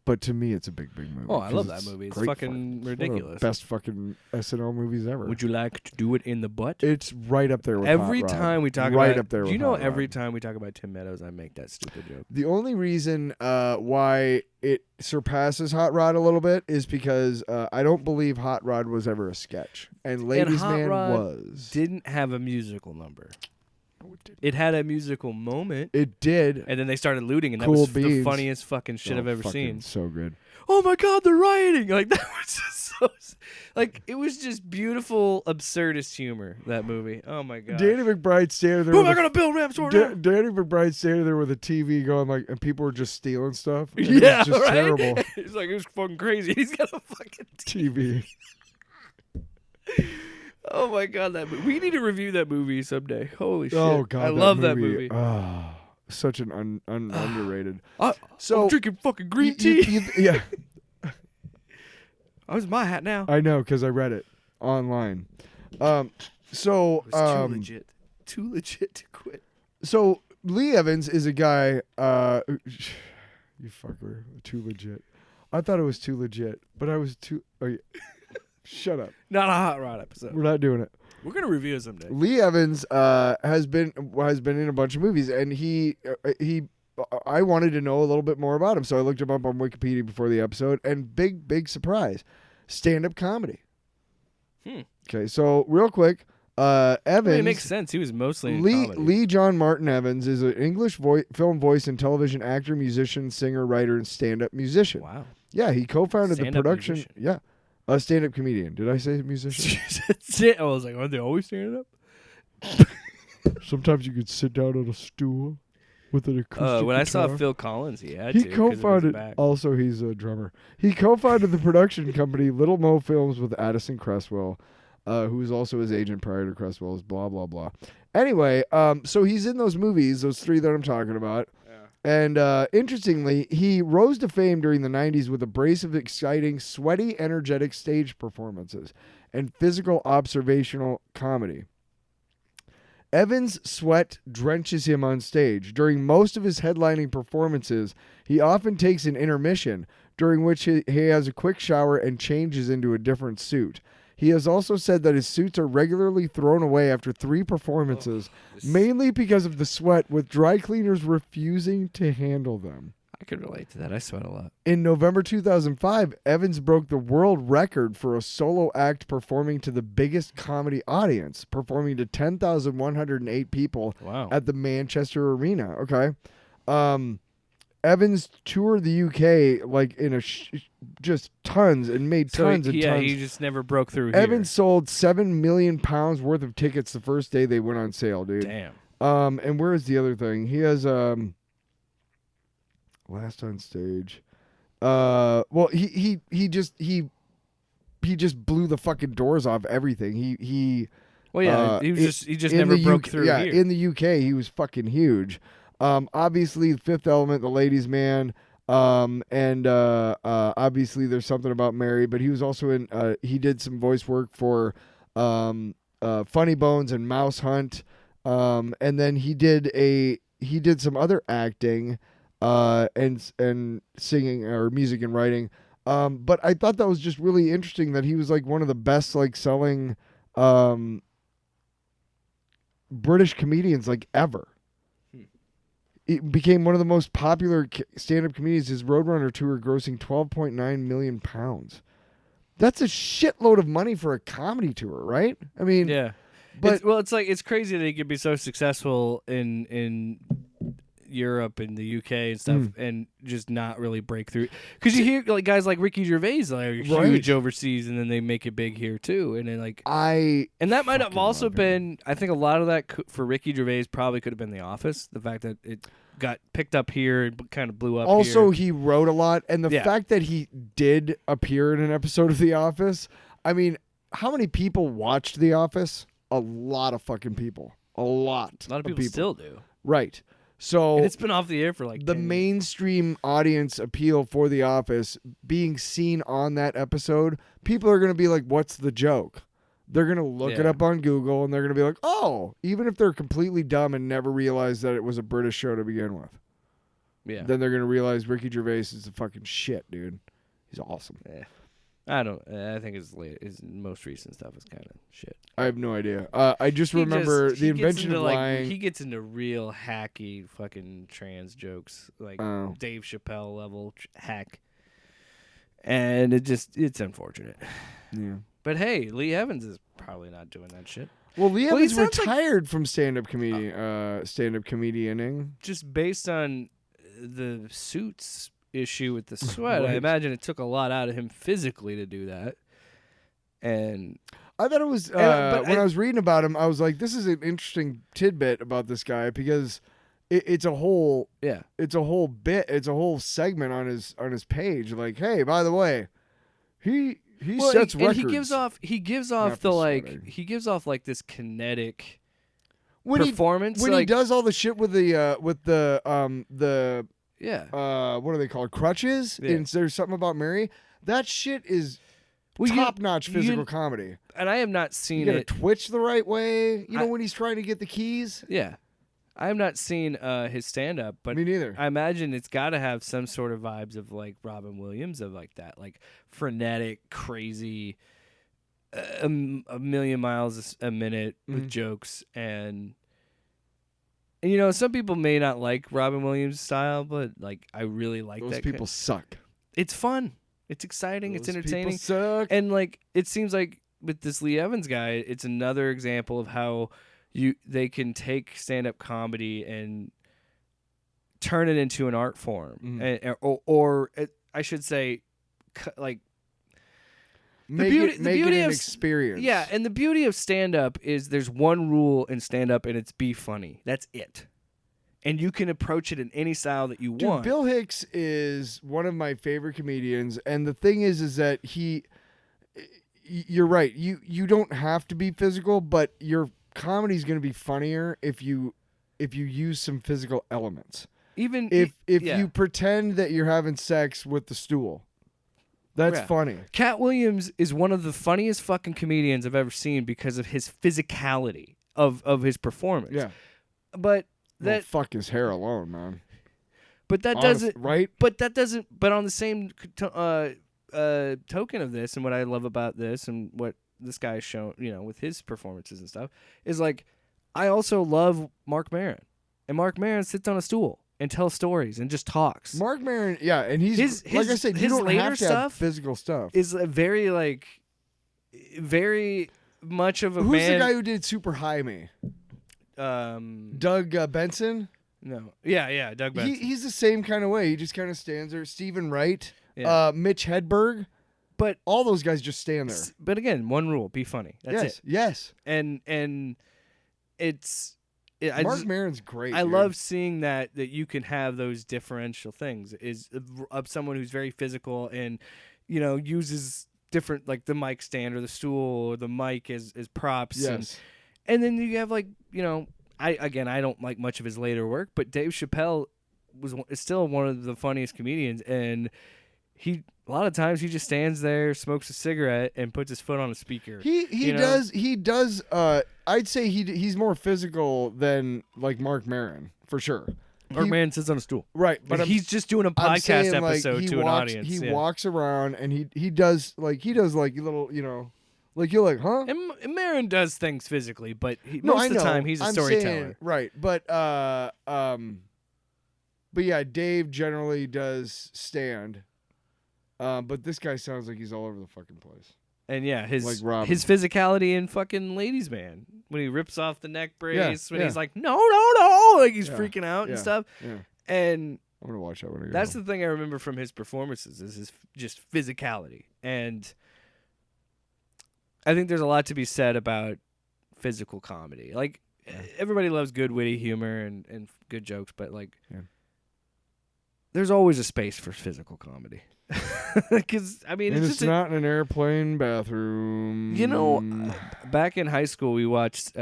But to me, it's a big movie. Oh, I 'cause love that movie. It's great fucking It's one of the ridiculous. best fucking SNL movies ever. Would you like to do it in the butt? It's right up there with Every Hot Rod. time we talk right about up there do with you know Hot every Rod. time we talk about Tim Meadows, I make that stupid joke. The only reason why it surpasses Hot Rod a little bit is because I don't believe Hot Rod was ever a sketch, and Ladies' Hot Man Rod was. Didn't have a musical number. It had a musical moment, It did. and then they started looting, and that Cool was the beans. funniest fucking shit Oh, I've ever fucking seen. So good. Oh my god, they're rioting! Like that was just so, like it was just beautiful, absurdist humor. That movie. Oh my god. Danny McBride standing there. Who am with I a- gonna build ramps for now? Danny McBride standing there with a TV going like, and people were just stealing stuff. And Yeah, it was just right. terrible. It's like it was fucking crazy. He's got a fucking. TV. Oh my god, that movie. We need to review that movie someday. Holy shit! Oh god, I love that movie. Oh, such an underrated. So I'm drinking fucking green tea. Yeah, Oh, it's my hat now. I know because I read it online. So It's too legit. Too legit to quit. So Lee Evans is a guy. You fucker, too legit. I thought it was too legit, but I was too. Oh, yeah. Shut up. Not a Hot Rod episode. We're not doing it. We're gonna review it someday. Lee Evans has been in a bunch of movies, and I wanted to know a little bit more about him, so I looked him up on Wikipedia before the episode, and big surprise, stand-up comedy. Okay, so real quick, Evans. I mean, it makes sense. He was mostly in comedy. Lee John Martin Evans is an English film voice and television actor, musician, singer, writer, and stand-up musician. Wow. Yeah, he co-founded the Stand-up production. musician. Yeah, a stand-up comedian. Did I say musician? I was like, aren't they always standing up? Sometimes you could sit down on a stool with an acoustic When I saw guitar. Phil Collins, he had He to. 'cause of his co-founded. back. Also, he's a drummer. He co-founded the production company Little Mo Films with Addison Cresswell, who was also his agent prior to Cresswell's. Blah blah blah. Anyway, so he's in those movies, those three that I'm talking about. And interestingly, he rose to fame during the 90s with a brace of exciting, sweaty, energetic stage performances and physical observational comedy. Evans' sweat drenches him on stage. During most of his headlining performances, he often takes an intermission, during which he has a quick shower and changes into a different suit. He has also said that his suits are regularly thrown away after 3 performances, mainly because of the sweat, with dry cleaners refusing to handle them. I could relate to that. I sweat a lot. In November 2005, Evans broke the world record for a solo act performing to the biggest comedy audience, performing to 10,108 people at the Manchester Arena. Okay. Evans toured the UK like in just tons and made tons and tons. He just never broke through Evans sold 7 million pounds worth of tickets the first day they went on sale, dude. Damn. And where is the other thing? He has last on stage. Well, he just blew the fucking doors off everything. He just never broke through. Yeah, here. in the UK, he was fucking huge. Obviously, Fifth Element, The Ladies' Man, and obviously there's something about Mary. But he was also in. He did some voice work for Funny Bones and Mouse Hunt, and then he did some other acting. And singing or music and writing. But I thought that was just really interesting that he was like one of the best like selling British comedians like ever. It became one of the most popular stand-up comedians. His Roadrunner tour grossing 12.9 million pounds. That's a shitload of money for a comedy tour, right? I mean, yeah. But it's crazy that he could be so successful in Europe and the UK and stuff, and just not really break through. Because you hear like guys like Ricky Gervais like huge overseas, and then they make it big here too. And then and that might have also been. I think a lot of that for Ricky Gervais probably could have been The Office. The fact that it got picked up here and kind of blew up. Also, here. he wrote a lot, and the fact that he did appear in an episode of The Office. I mean, how many people watched The Office? A lot of fucking people. A lot of people still do. Right. So and it's been off the air for like the mainstream audience appeal for The Office being seen on that episode. People are going to be like, "What's the joke?" They're going to look it up on Google and they're going to be like, "Oh," even if they're completely dumb and never realized that it was a British show to begin with. Yeah. Then they're going to realize Ricky Gervais is a fucking shit, dude. He's awesome. Yeah. I think his most recent stuff is kind of shit. I have no idea. I just remember the invention of lying. He gets into real hacky fucking trans jokes, like Dave Chappelle level hack, and it's unfortunate. Yeah. But hey, Lee Evans is probably not doing that shit. Well, Lee Evans retired from stand-up comedianing. Just based on the suits issue with the sweat, I imagine it took a lot out of him physically to do that. And I thought it was when I was reading about him, I was like, this is an interesting tidbit about this guy because it's a whole bit, it's a whole segment on his page. Like, hey, by the way, he sets records. And he gives off this kinetic performance when he does all the shit with the what are they called? Crutches? Yeah. And there's something about Mary. That shit is top-notch physical comedy. And I have not seen you gotta twitch the right way. You know when he's trying to get the keys? Yeah. I have not seen his stand-up, but me neither. I imagine it's got to have some sort of vibes of like Robin Williams, of like that, like frenetic, crazy, a million miles a minute with jokes and you know, some people may not like Robin Williams' style, but like I really like that. Those people suck. It's fun. It's exciting. It's entertaining. People suck. And like it seems like with this Lee Evans guy, it's another example of how they can take stand-up comedy and turn it into an art form, or I should say, like. Make it an experience. Yeah, and the beauty of stand-up is there's one rule in stand-up, and it's be funny. That's it. And you can approach it in any style that you want. Bill Hicks is one of my favorite comedians, and the thing is that you're right. You don't have to be physical, but your comedy's going to be funnier if you use some physical elements. Even if you pretend that you're having sex with the stool. That's funny. Cat Williams is one of the funniest fucking comedians I've ever seen because of his physicality. of his performance. Yeah. But Well, fuck his hair alone, man. But that Honest, doesn't right? But that doesn't. But on the same token of this, and what I love about this, and what this guy's shown, with his performances and stuff, is like I also love Mark Maron, and Mark Maron sits on a stool and tells stories and just talks. Mark Maron, yeah, and he's like I said, you his don't later have to have stuff physical stuff. is a very much of a Who's man. the guy who did Super High Me? Doug Benson. No, yeah, Doug Benson. He's the same kind of way. He just kind of stands there. Stephen Wright, Yeah. Mitch Hedberg, but all those guys just stand there. But again, one rule: be funny. That's it. Yes. And Mark Maron's great. I dude. love seeing that you can have those differential things. Is of someone who's very physical and uses different, like the mic stand or the stool or the mic as props. Yes. And then you have I don't like much of his later work, but Dave Chappelle is still one of the funniest comedians, and a lot of times he just stands there, smokes a cigarette, and puts his foot on a speaker. He does. I'd say he's more physical than like Mark Maron for sure. Mark Maron sits on a stool, right? But he's just doing a podcast saying, episode to an audience. He walks around and he does little like you're like, huh? And Maron does things physically, but No, most I of the know. time he's a I'm storyteller. saying, right? But yeah, Dave generally does stand. But this guy sounds like he's all over the fucking place. And yeah, Like his Robin. physicality in fucking Ladies Man, when he rips off the neck brace, when yeah. he's like, no, like he's freaking out and stuff. Yeah. And I'm gonna watch that when I go that's home. the thing I remember from his performances is his just physicality. And I think there's a lot to be said about physical comedy. Like everybody loves good witty humor and good jokes, but there's always a space for physical comedy. Because it's not in an airplane bathroom. Back in high school, we watched.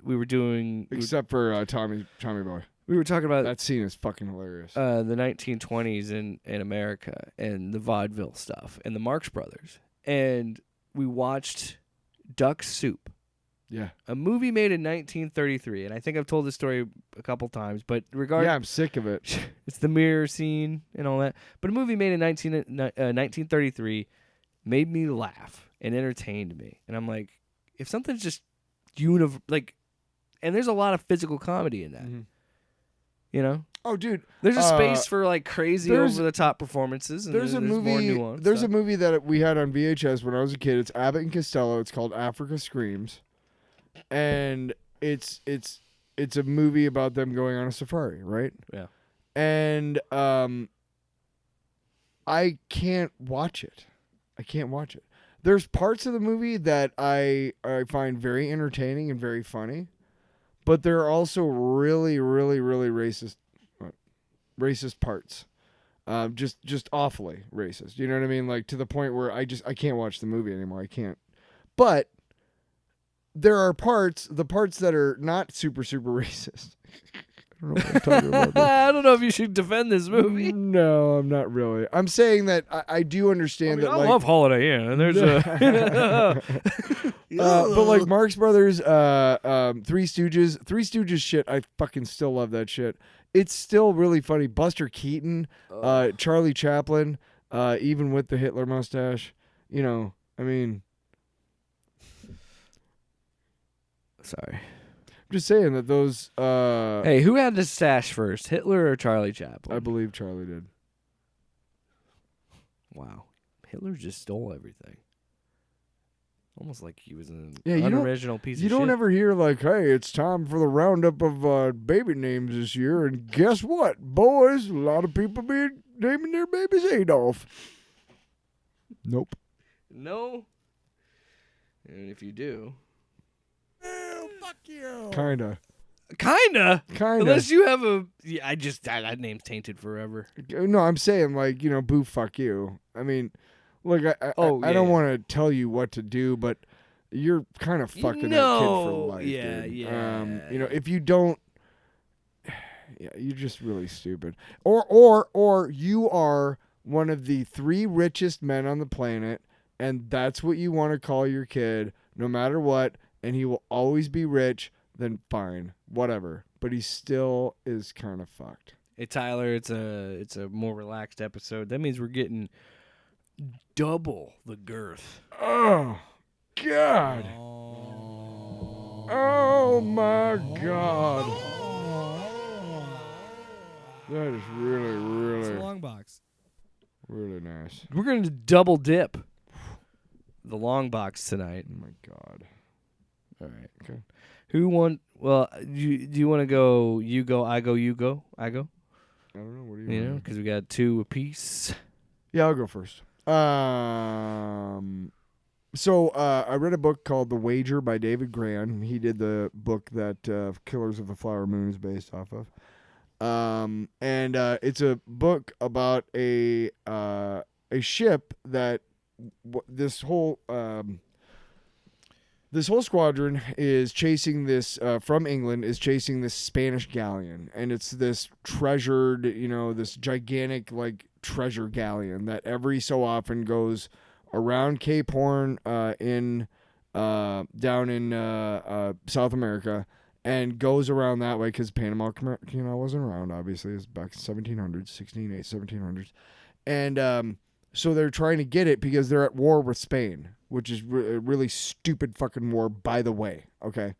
We were doing. Except for Tommy Boy. We were talking about That scene is fucking hilarious. the 1920s in America and the vaudeville stuff and the Marx Brothers, and we watched Duck Soup. Yeah. A movie made in 1933, and I think I've told this story a couple times, but regardless, Yeah, I'm sick of it. it's the mirror scene and all that. But a movie made in 1933 made me laugh and entertained me. And I'm like, if something's just and there's a lot of physical comedy in that. Mm-hmm. Oh, dude. There's a space for like crazy over the top performances. And There's a movie. more nuance There's stuff. a movie that we had on VHS when I was a kid. It's Abbott and Costello. It's called Africa Screams, and it's a movie about them going on a safari, right? Yeah. And I can't watch it. There's parts of the movie that I find very entertaining and very funny, but there are also really, really, really racist parts. Just awfully racist. You know what I mean? Like to the point where I can't watch the movie anymore. I can't. But there are the parts that are not super, super racist. I don't know what I'm talking about. I don't know if you should defend this movie. No, I'm not really. I'm saying that I do understand that. I like, love Holiday Inn, and there's a. but like Marx Brothers, Three Stooges shit, I fucking still love that shit. It's still really funny. Buster Keaton, Charlie Chaplin, even with the Hitler mustache. I mean. Sorry. I'm just saying that those. Hey, who had the stash first, Hitler or Charlie Chaplin? I believe Charlie did. Wow, Hitler just stole everything. Almost like he was an Yeah, unoriginal piece of shit. You don't ever hear like, "Hey, it's time for the roundup of baby names this year," and guess what, boys? A lot of people be naming their babies Adolf. Nope. No. And if you do. Fuck you. Kinda. Unless you have a. Yeah, that name's tainted forever. No, I'm saying like boo, fuck you. I mean, look, I don't want to tell you what to do, but you're kind of fucking that kid for life. Yeah, dude. yeah. If you don't, yeah, you're just really stupid. Or you are one of the 3 richest men on the planet, and that's what you want to call your kid, no matter what. And he will always be rich, then fine, whatever. But he still is kind of fucked. Hey Tyler, it's a more relaxed episode. That means we're getting double the girth. Oh God. Oh my God. That is really, It's a really, long box. really nice. We're going to double dip the long box tonight. Oh my God. All right. Okay. Who want? Well, do you want to go? You go. I go. You go. I go. I don't know. What do you You know, want? because we got 2 apiece. Yeah, I'll go first. So I read a book called The Wager by David Grann. He did the book that Killers of the Flower Moon is based off of. And it's a book about a ship that this whole squadron is chasing this from England is chasing this Spanish galleon, and it's this treasured, this gigantic like treasure galleon that every so often goes around Cape Horn in down in South America. And goes around that way because Panama Canal wasn't around, obviously. It's back in 1700s. And so they're trying to get it because they're at war with Spain, which is a really stupid fucking war, by the way. Okay?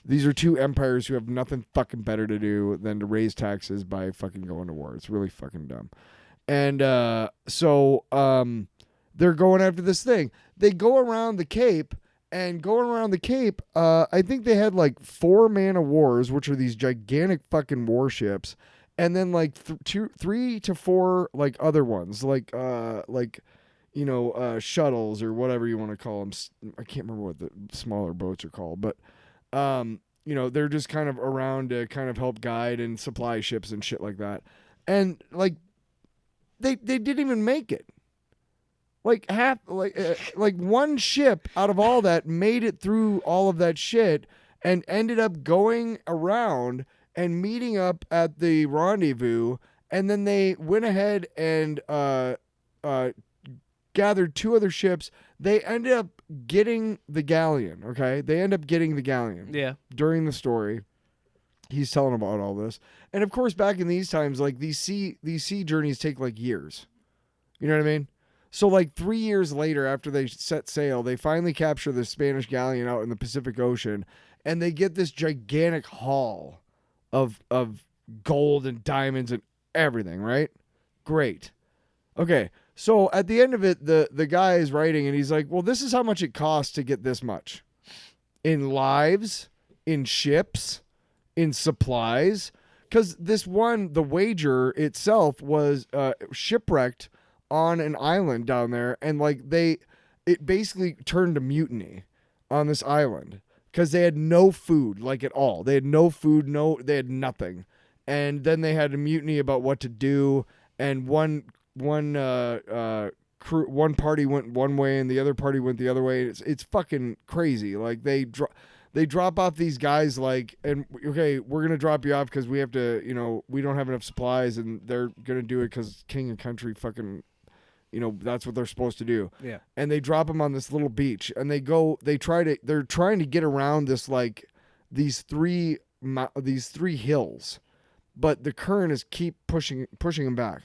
These are 2 empires who have nothing fucking better to do than to raise taxes by fucking going to war. It's really fucking dumb. And so they're going after this thing. They go around the Cape. And going around the Cape, I think they had like 4 man-of-wars, which are these gigantic fucking warships, and then like 3 to 4 like other ones, like shuttles or whatever you want to call them. I can't remember what the smaller boats are called, but they're just kind of around to kind of help guide and supply ships and shit like that. And like they didn't even make it. Like half, like one ship out of all that made it through all of that shit and ended up going around and meeting up at the rendezvous. And then they went ahead and gathered 2 other ships. They ended up getting the galleon. Okay, they end up getting the galleon. Yeah. During the story, he's telling about all this, and of course, back in these times, like these sea journeys take like years. You know what I mean? So like 3 years later, after they set sail, they finally capture the Spanish galleon out in the Pacific Ocean, and they get this gigantic haul of gold and diamonds and everything, right? Great. Okay, so at the end of it, the guy is writing, and he's like, well, this is how much it costs to get this much. In lives, in ships, in supplies. Because this one, the Wager itself, was shipwrecked on an island down there, and like it basically turned to mutiny on this island because they had no food, like at all. They had no food, they had nothing, and then they had a mutiny about what to do. And one party went one way and the other party went the other way. It's fucking crazy. Like they drop off these guys, like, and okay, we're gonna drop you off because we have to, we don't have enough supplies, and they're gonna do it because king and country fucking. That's what they're supposed to do. Yeah. And they drop them on this little beach, and they're trying to get around this, like, these three hills, but the current is keep pushing them back.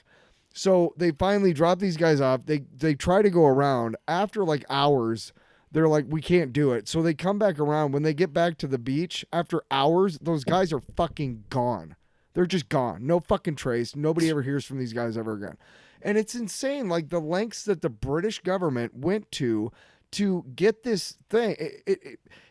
So they finally drop these guys off. They try to go around. After like hours, they're like, we can't do it. So they come back around. When they get back to the beach, after hours, those guys are fucking gone. They're just gone. No fucking trace. Nobody ever hears from these guys ever again. And it's insane, like the lengths that the British government went to get this thing.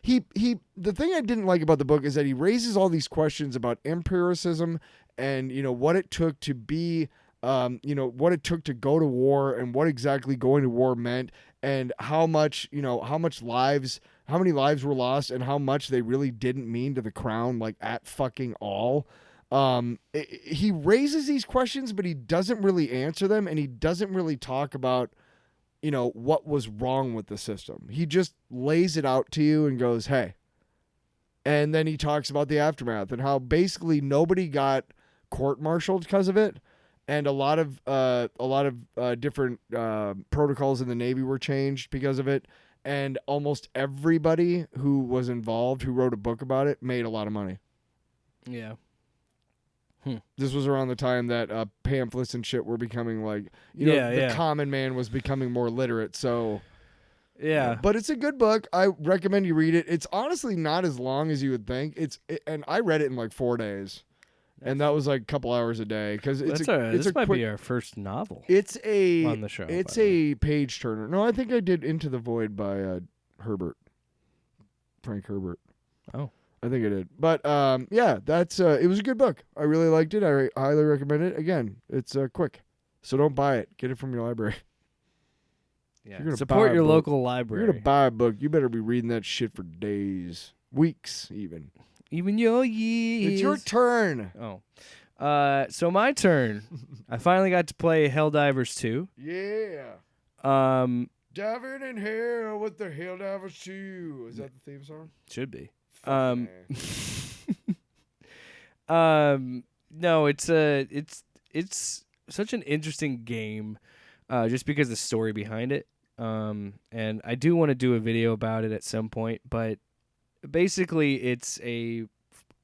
The thing I didn't like about the book is that he raises all these questions about empiricism and what it took to be, what it took to go to war and what exactly going to war meant and how many lives were lost and how much they really didn't mean to the crown, like at fucking all. He raises these questions, but he doesn't really answer them, and he doesn't really talk about, what was wrong with the system. He just lays it out to you and goes, hey. And then he talks about the aftermath and how basically nobody got court-martialed because of it, and a lot of different protocols in the Navy were changed because of it, and almost everybody who was involved, who wrote a book about it, made a lot of money. Yeah. This was around the time that pamphlets and shit were becoming like, the common man was becoming more literate. So, yeah. But it's a good book. I recommend you read it. It's honestly not as long as you would think. And I read it in like 4 days, and that was like a couple hours a day because This might be our first novel. It's on the show. It's a page turner. No, I think I did Into the Void by Frank Herbert. Oh. I think I did. But that's it was a good book. I really liked it. I highly recommend it. Again, it's quick. So don't buy it. Get it from your library. Yeah. Support your local library. You're going to buy a book. You better be reading that shit for days, weeks even. Even your years. It's your turn. Oh. So my turn. I finally got to play Helldivers 2. Yeah. Diving in hell with the Helldivers 2. Is that the theme song? Should be. No, it's such an interesting game, just because of the story behind it. And I do want to do a video about it at some point, but basically it's a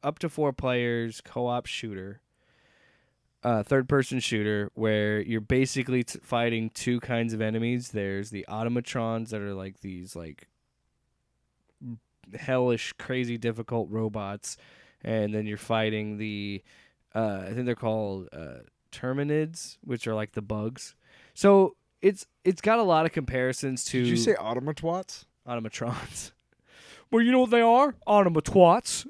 up to 4 players co-op shooter, third-person shooter, where you're basically fighting 2 kinds of enemies. There's the automatrons that are like these like hellish, crazy, difficult robots, and then you're fighting the I think they're called terminids, which are like the bugs. So it's got a lot of comparisons to. Did you say automatwats? Automatrons. Well, you know what they are? Automatwats.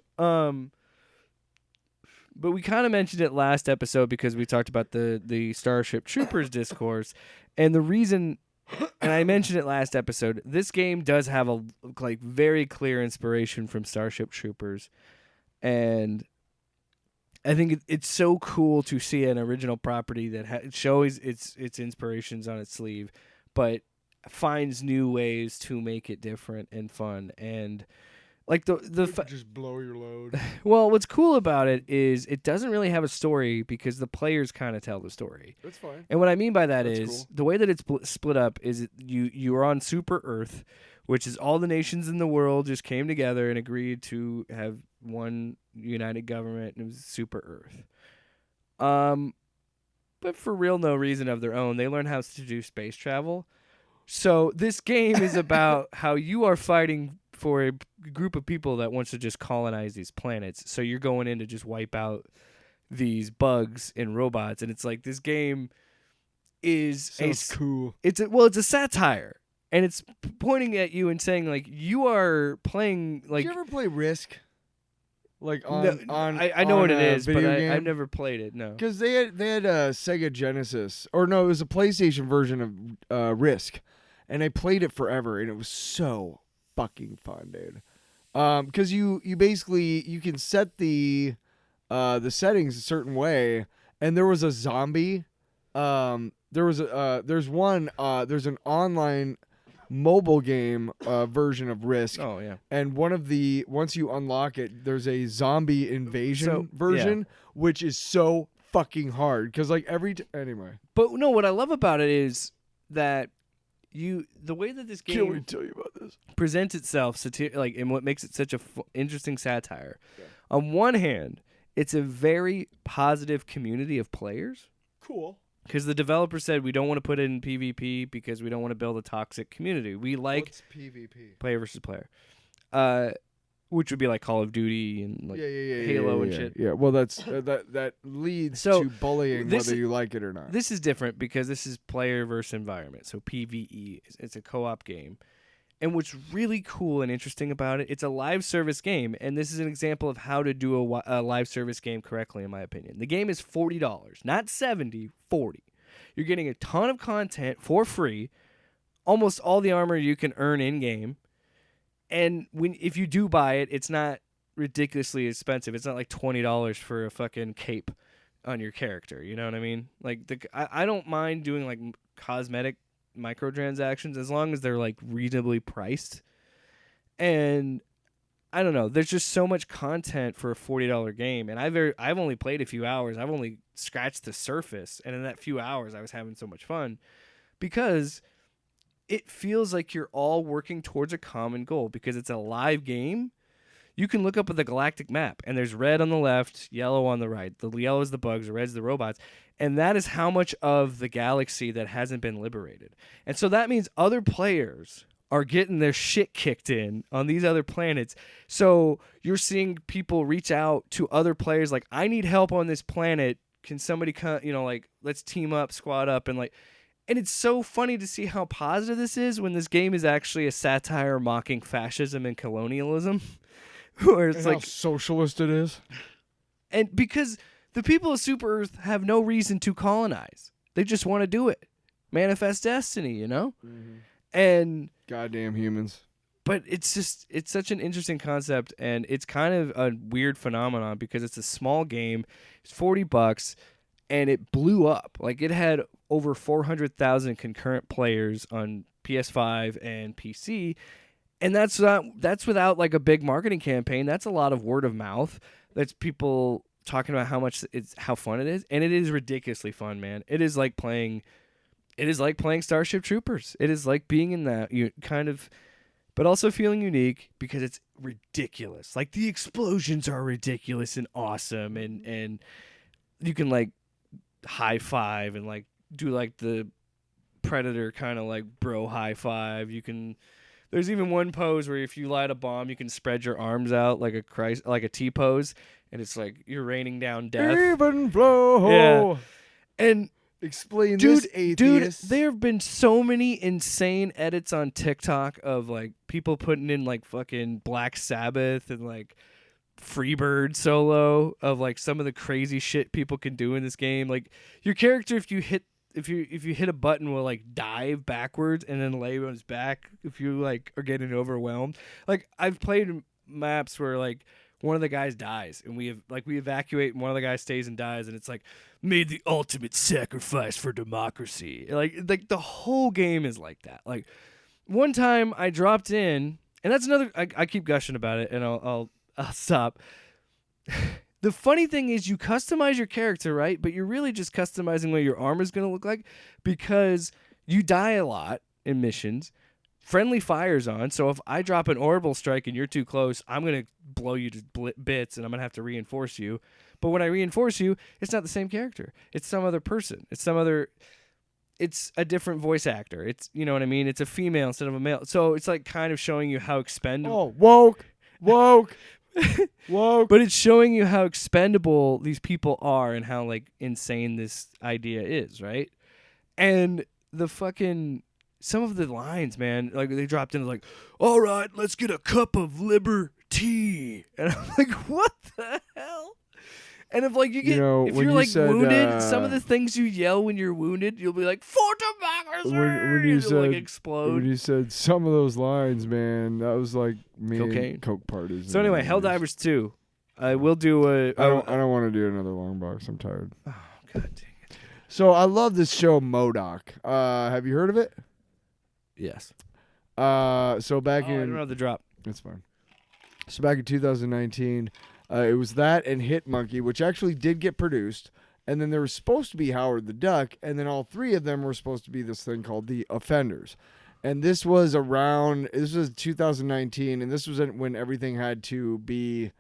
But we kind of mentioned it last episode because we talked about the Starship Troopers discourse, and the reason. And I mentioned it last episode. This game does have a very clear inspiration from Starship Troopers, and I think it's so cool to see an original property that shows its inspirations on its sleeve, but finds new ways to make it different and fun. And like just blow your load. Well, what's cool about it is it doesn't really have a story because the players kind of tell the story. That's fine. And what I mean by that That's is cool. the way that it's split up is you are on Super Earth, which is all the nations in the world just came together and agreed to have one united government, and it was Super Earth. But for real no reason of their own, they learned how to do space travel. So this game is about how you are fighting for a group of people that wants to just colonize these planets. So you're going in to just wipe out these bugs and robots, and it's like this game is cool. It's a satire, and it's pointing at you and saying like you are playing like. Did you ever play Risk? Like I know what it is, but I've never played it. No, because they had a Sega Genesis, or no, it was a PlayStation version of Risk, and I played it forever, and it was so fucking fun, dude. Because you basically you can set the settings a certain way, and there was a zombie. There's an online mobile game version of Risk. Oh yeah. And once you unlock it, there's a zombie invasion version, which is so fucking hard because like anyway. But no, what I love about it is that the way that this game Can't wait to tell you about this. presents itself and what makes it such a interesting satire. Yeah. On one hand, it's a very positive community of players. Cool. Because the developer said we don't want to put it in PvP because we don't want to build a toxic community. We like What's PvP? Player versus player, which would be like Call of Duty and like Halo and shit. Yeah, well, that's that leads to bullying, whether you like it or not. This is different because this is player versus environment, so PvE. It's a co-op game. And what's really cool and interesting about it, it's a live service game, and this is an example of how to do a live service game correctly, in my opinion. The game is $40, not $70, $40. You're getting a ton of content for free, almost all the armor you can earn in-game, and if you do buy it, it's not ridiculously expensive. It's not like $20 for a fucking cape on your character, you know what I mean? Like I don't mind doing like cosmetic microtransactions as long as they're like reasonably priced. And I don't know, there's just so much content for a $40 game, and I've only played a few hours. I've only scratched the surface, and in that few hours I was having so much fun because it feels like you're all working towards a common goal because it's a live game. You can look up at the galactic map, and there's red on the left, yellow on the right. The yellow is the bugs, the red is the robots. And that is how much of the galaxy that hasn't been liberated. And so that means other players are getting their shit kicked in on these other planets. So you're seeing people reach out to other players like, I need help on this planet. Can somebody come, like, let's team up, squad up, and it's so funny to see how positive this is when this game is actually a satire mocking fascism and colonialism. Where it's and how socialist it is. And because the people of Super Earth have no reason to colonize. They just want to do it. Manifest destiny, Mm-hmm. And goddamn humans. But it's such an interesting concept, and it's kind of a weird phenomenon because it's a small game. It's $40, and it blew up. Like, it had over 400,000 concurrent players on PS5 and PC. And that's without like a big marketing campaign. That's a lot of word of mouth. That's people talking about how fun it is, and it is ridiculously fun, man. It is like playing Starship Troopers. It is like being in that but also feeling unique because it's ridiculous. Like, the explosions are ridiculous and awesome, and you can like high five and like do like the Predator kind of like bro high five. There's even one pose where if you light a bomb, you can spread your arms out like a T pose, and it's like you're raining down death. Even flow. Yeah. And explain this, atheist. Dude, there have been so many insane edits on TikTok of like people putting in like fucking Black Sabbath and like Freebird solo of like some of the crazy shit people can do in this game. Like, your character, if you hit a button, will like dive backwards and then lay on his back if you like are getting overwhelmed. Like, I've played maps where like one of the guys dies and we evacuate and one of the guys stays and dies, and it's like made the ultimate sacrifice for democracy. Like the whole game is like that. Like, one time I dropped in, and that's another. I keep gushing about it, and I'll stop. The funny thing is you customize your character, right? But you're really just customizing what your armor is going to look like because you die a lot in missions. Friendly fire's on, so if I drop an orbital strike and you're too close, I'm going to blow you to bits, and I'm going to have to reinforce you. But when I reinforce you, it's not the same character. It's some other person. It's a different voice actor. It's, you know what I mean? It's a female instead of a male. So it's like kind of showing you how expendable... Oh, woke. But it's showing you how expendable these people are and how like insane this idea is, right? And the fucking some of the lines, man, like they dropped in like, all right, let's get a cup of liberty, and I'm like, what the hell? And if like if you're like wounded, some of the things you yell when you're wounded, you'll be like, for democracy, when you said, like explode. When you said some of those lines, man, that was like me cocaine. And Coke parties. So anyway, Helldivers 2. I will do a... I don't want to do another Longbox. I'm tired. Oh, God dang it. So I love this show, MODOK. Have you heard of it? Yes. So back in... I don't know the drop. That's fine. So back in 2019... it was that and Hit Monkey, which actually did get produced. And then there was supposed to be Howard the Duck. And then all three of them were supposed to be this thing called The Offenders. And this was 2019. And this was when everything had to be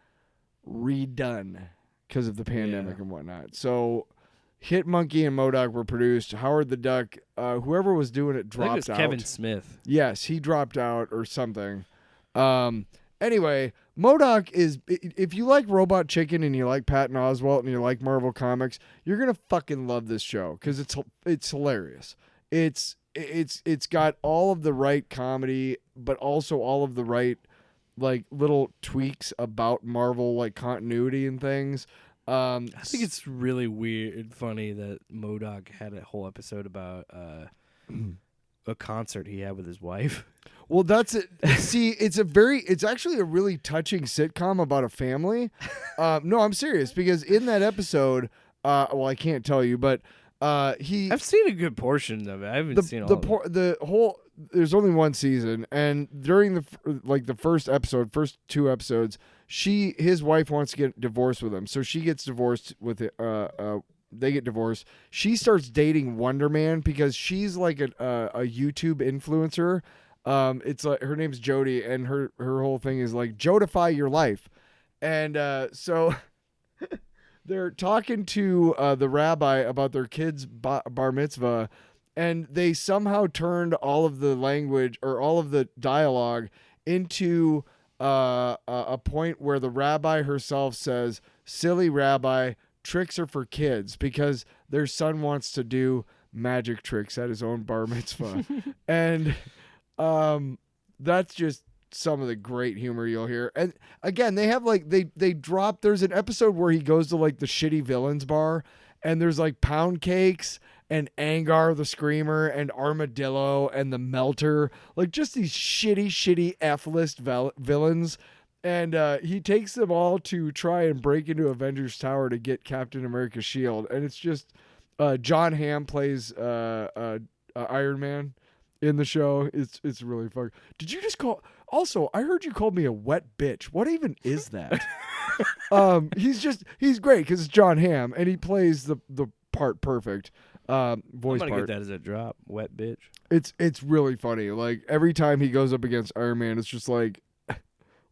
redone because of the pandemic and whatnot. So Hit Monkey and MODOK were produced. Howard the Duck, whoever was doing it dropped out. I think it was Kevin Smith. Yes, he dropped out or something. Anyway, MODOK is, if you like Robot Chicken and you like Patton Oswalt and you like Marvel Comics, you're gonna fucking love this show because it's hilarious. It's got all of the right comedy, but also all of the right like little tweaks about Marvel like continuity and things. I think it's really weird and funny that MODOK had a whole episode about a concert he had with his wife. Well, that's it. See, it's actually a really touching sitcom about a family. No, I'm serious because in that episode, well, I can't tell you, but I've seen a good portion of it. I haven't seen all of it. There's only one season, and during the first two episodes, his wife wants to get divorced with him, so she gets divorced with they get divorced. She starts dating Wonder Man because she's like a YouTube influencer. It's like her name's Jody, and her whole thing is like Jodify your life, and so they're talking to the rabbi about their kid's bar mitzvah, and they somehow turned all of the language or all of the dialogue into a point where the rabbi herself says, "Silly rabbi, tricks are for kids," because their son wants to do magic tricks at his own bar mitzvah. And that's just some of the great humor you'll hear. And again, they have like they drop, there's an episode where he goes to like the shitty villains bar, and there's like pound cakes and Angar the Screamer and Armadillo and the Melter, like just these shitty F-list villains. And he takes them all to try and break into Avengers Tower to get Captain America's shield. And it's just John Hamm plays Iron Man in the show. It's really fun. Did you just call? Also, I heard you called me a wet bitch. What even is that? He's great because it's John Hamm and he plays the part perfect. Voice I'm gonna part. get that as a drop. Wet bitch. It's really funny. Like every time he goes up against Iron Man, it's just like,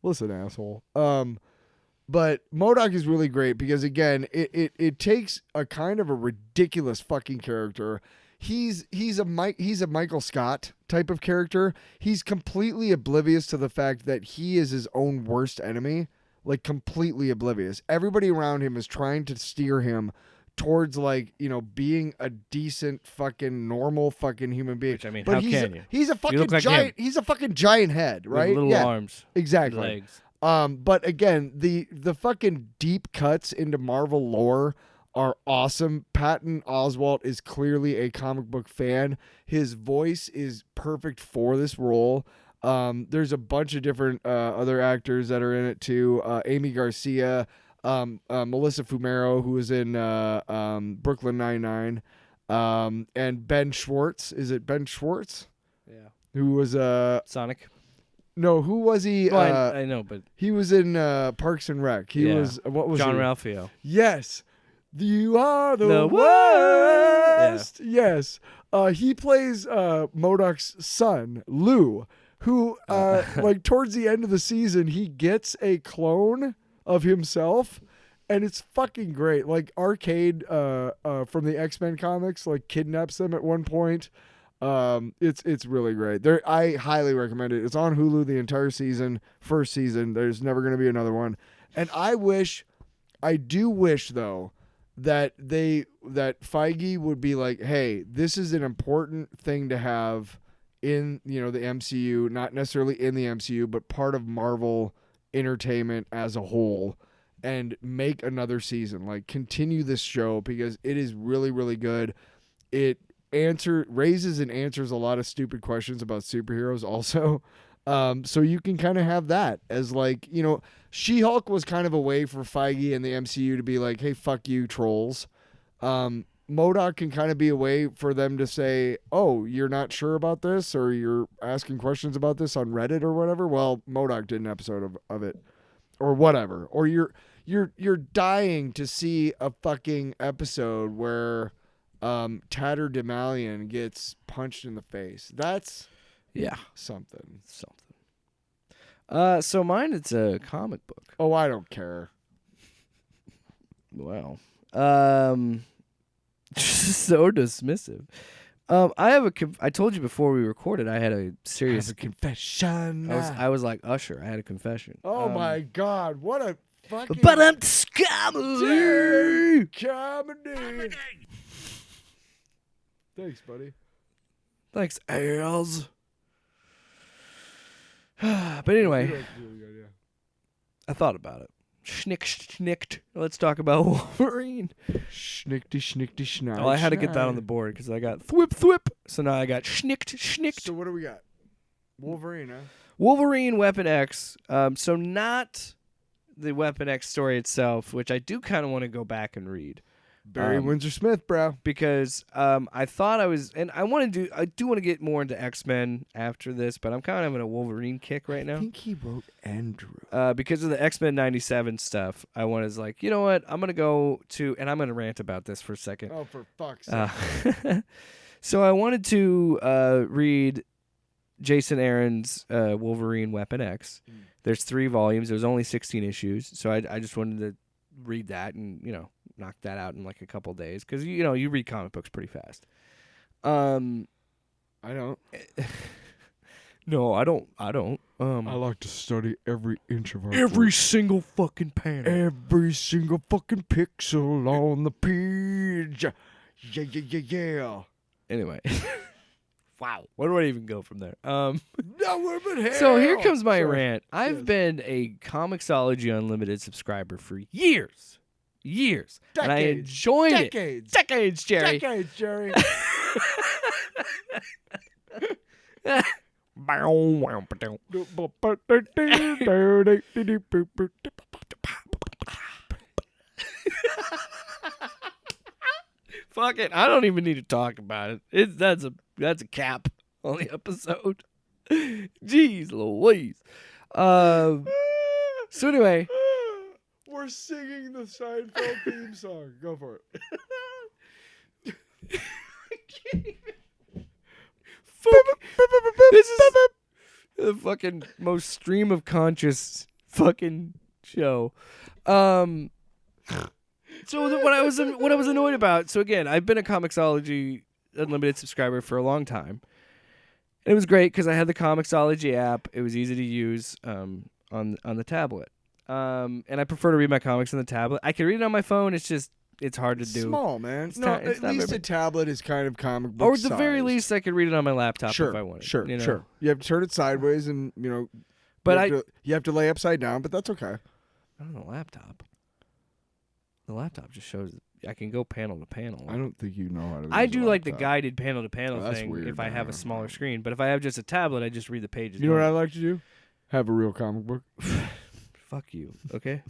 listen, asshole. But MODOK is really great because again, it takes a kind of a ridiculous fucking character. He's a Michael Scott type of character. He's completely oblivious to the fact that he is his own worst enemy. Like completely oblivious. Everybody around him is trying to steer him towards like, you know, being a decent fucking normal fucking human being. Which, I mean, but how can you? He's a fucking look like giant. him. He's a fucking giant head, With right? little arms. Exactly. Legs. But again, the fucking deep cuts into Marvel lore are awesome. Patton Oswalt is clearly a comic book fan. His voice is perfect for this role. There's a bunch of different other actors that are in it too. Amy Garcia, Melissa Fumero, who was in Brooklyn Nine-Nine, and Ben Schwartz. Is it Ben Schwartz? Yeah. Who was Sonic. No, who was he? Well, I know, but he was in Parks and Rec. He was what was John he? Ralphio. Yes. You are the worst. worst. Yes. He plays MODOK's son, Lou, who like towards the end of the season, he gets a clone of himself, and it's fucking great. Like Arcade from the X-Men comics like kidnaps them at one point. It's really great. I highly recommend it. It's on Hulu the entire season, first season. There's never going to be another one. And I do wish though that Feige would be like, hey, this is an important thing to have in, you know, the MCU, not necessarily in the MCU, but part of Marvel entertainment as a whole, and make another season. Like continue this show because it is really, really good. It raises and answers a lot of stupid questions about superheroes also. So you can kind of have that as like, you know, She-Hulk was kind of a way for Feige and the MCU to be like, hey, fuck you, trolls. MODOK can kind of be a way for them to say, oh, you're not sure about this, or you're asking questions about this on Reddit or whatever. Well, MODOK did an episode of it or whatever. Or you're dying to see a fucking episode where Tatter Demalion gets punched in the face. That's something. So mine, it's a comic book. Oh, I don't care. Wow. So dismissive. I told you before we recorded, I had a serious confession. I was like Usher. I had a confession. Oh my God! What a fucking. But I'm comedy. Comedy. Thanks, buddy. Thanks, Els. But anyway, I thought about it. Schnicked. Let's talk about Wolverine. Schnickty, schnick. Oh, I had to get that on the board because I got thwip. So now I got schnicked. So what do we got? Wolverine, huh? Wolverine Weapon X. So not the Weapon X story itself, which I do kind of want to go back and read. Barry Windsor Smith, bro. Because I thought I was, and I do want to get more into X-Men after this, but I'm kind of having a Wolverine kick right now. I think he wrote Andrew. Because of the X-Men 97 stuff, I was like, you know what? I'm going to go to, and I'm going to rant about this for a second. Oh, for fuck's sake. So I wanted to read Jason Aaron's Wolverine Weapon X. There's 3 volumes. There's only 16 issues. So I just wanted to read that and, knock that out in like a couple days. Because, you read comic books pretty fast. I don't. No, I don't. I like to study every inch of our Every book. single fucking panel. Every single fucking pixel on the page. Yeah. Anyway. Wow. Where do I even go from there? No, but hell. So here comes my Sorry. rant. I've been a Comixology Unlimited subscriber for years. And I Decades. enjoyed it. Decades, Jerry. Decades, Jerry. Fuck it. I don't even need to talk about it. That's a cap on the episode. Jeez Louise. So anyway. We're singing the Seinfeld theme song. Go for it. This is the fucking most stream of conscious fucking show. So what I was annoyed about. So again, I've been a Comixology Unlimited subscriber for a long time. It was great because I had the Comixology app. It was easy to use on the tablet. And I prefer to read my comics on the tablet. I can read it on my phone. It's hard to do. Small, man. It's No, not- it's at not least very a tablet is kind of comic book Or at the very size. least, I could read it on my laptop Sure, if I wanted. sure, you know? sure. You have to turn it sideways, and But you have to lay upside down. But that's okay. I don't know, laptop. The laptop just shows I can go panel to panel. I don't think you know how to. I use a do like the laptop. guided panel to panel Oh, that's thing weird, if I have a man. smaller screen. But if I have just a tablet, I just read the pages. You know what I normally. like to do? Have a real comic book. Fuck you, okay?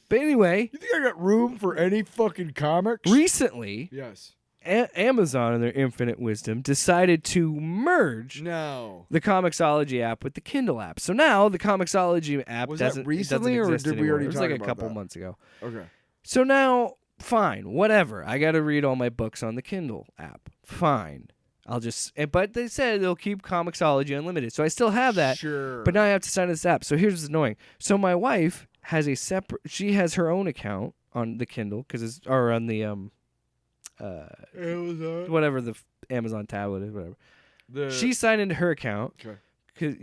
But anyway, You think I got room for any fucking comics? recently, Yes. Amazon, in their infinite wisdom, decided to merge No. the Comixology app with the Kindle app. So now the Comixology app Was that doesn't recently, it doesn't or exist did we anymore. already It was talk like a about couple that? months ago. Okay. So now, fine, whatever. I got to read all my books on the Kindle app. Fine. But they said they'll keep Comixology Unlimited. So I still have that. Sure. But now I have to sign this app. So here's what's annoying. So my wife has she has her own account on the Kindle or on the Amazon. whatever the Amazon tablet is, whatever. She signed into her account. Okay. 'Cause,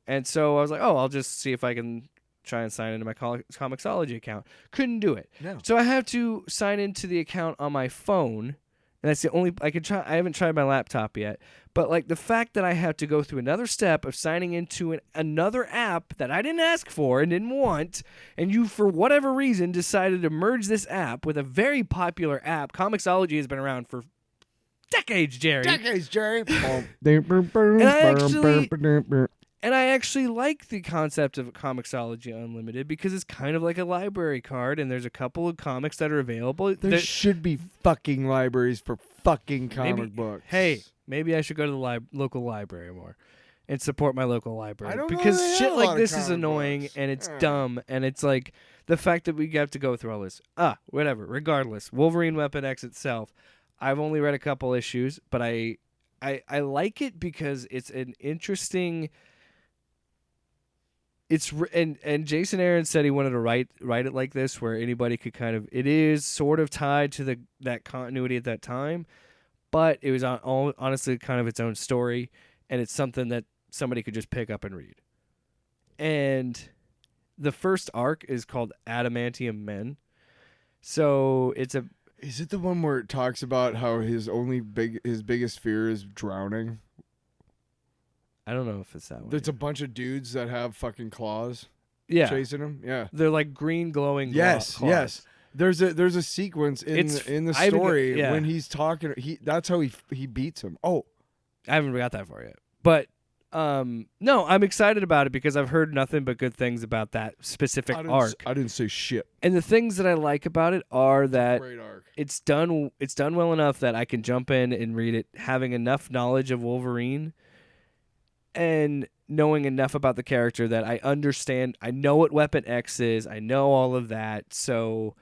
and so I was like, oh, I'll just see if I can try and sign into my Comixology account. Couldn't do it. No. So I have to sign into the account on my phone, and that's the only I could try. I haven't tried my laptop yet, but like the fact that I have to go through another step of signing into another app that I didn't ask for and didn't want, and you for whatever reason decided to merge this app with a very popular app. Comixology has been around for decades, Jerry. Decades, Jerry. And I actually like the concept of Comixology Unlimited because it's kind of like a library card, and there's a couple of comics that are available. There should be fucking libraries for fucking comic Maybe- books. Hey, maybe I should go to the local library more and support my local library I don't know because they shit have a like lot of this is comic annoying books. and it's Yeah. dumb, and it's like the fact that we have to go through all this. Whatever. Regardless, Wolverine Weapon X itself, I've only read a couple issues, but I like it because it's an interesting. And Jason Aaron said he wanted to write it like this, where anybody could kind of. It is sort of tied to that continuity at that time, but it was honestly kind of its own story, and it's something that somebody could just pick up and read. And the first arc is called Adamantium Men, so it's a. Is it the one where it talks about how his biggest fear is drowning? I don't know if it's that one. There's a bunch of dudes that have fucking claws yeah, chasing him. Yeah. they're like green glowing. Yes. claws. Yes. There's a sequence in the I haven't story yeah. when he's talking. That's how he beats him. Oh, I haven't got that far yet, but No, I'm excited about it because I've heard nothing but good things about that specific arc. I didn't say shit. And the things that I like about it are that Great arc. it's done well enough that I can jump in and read it having enough knowledge of Wolverine and knowing enough about the character that I understand. I know what Weapon X is. I know all of that. So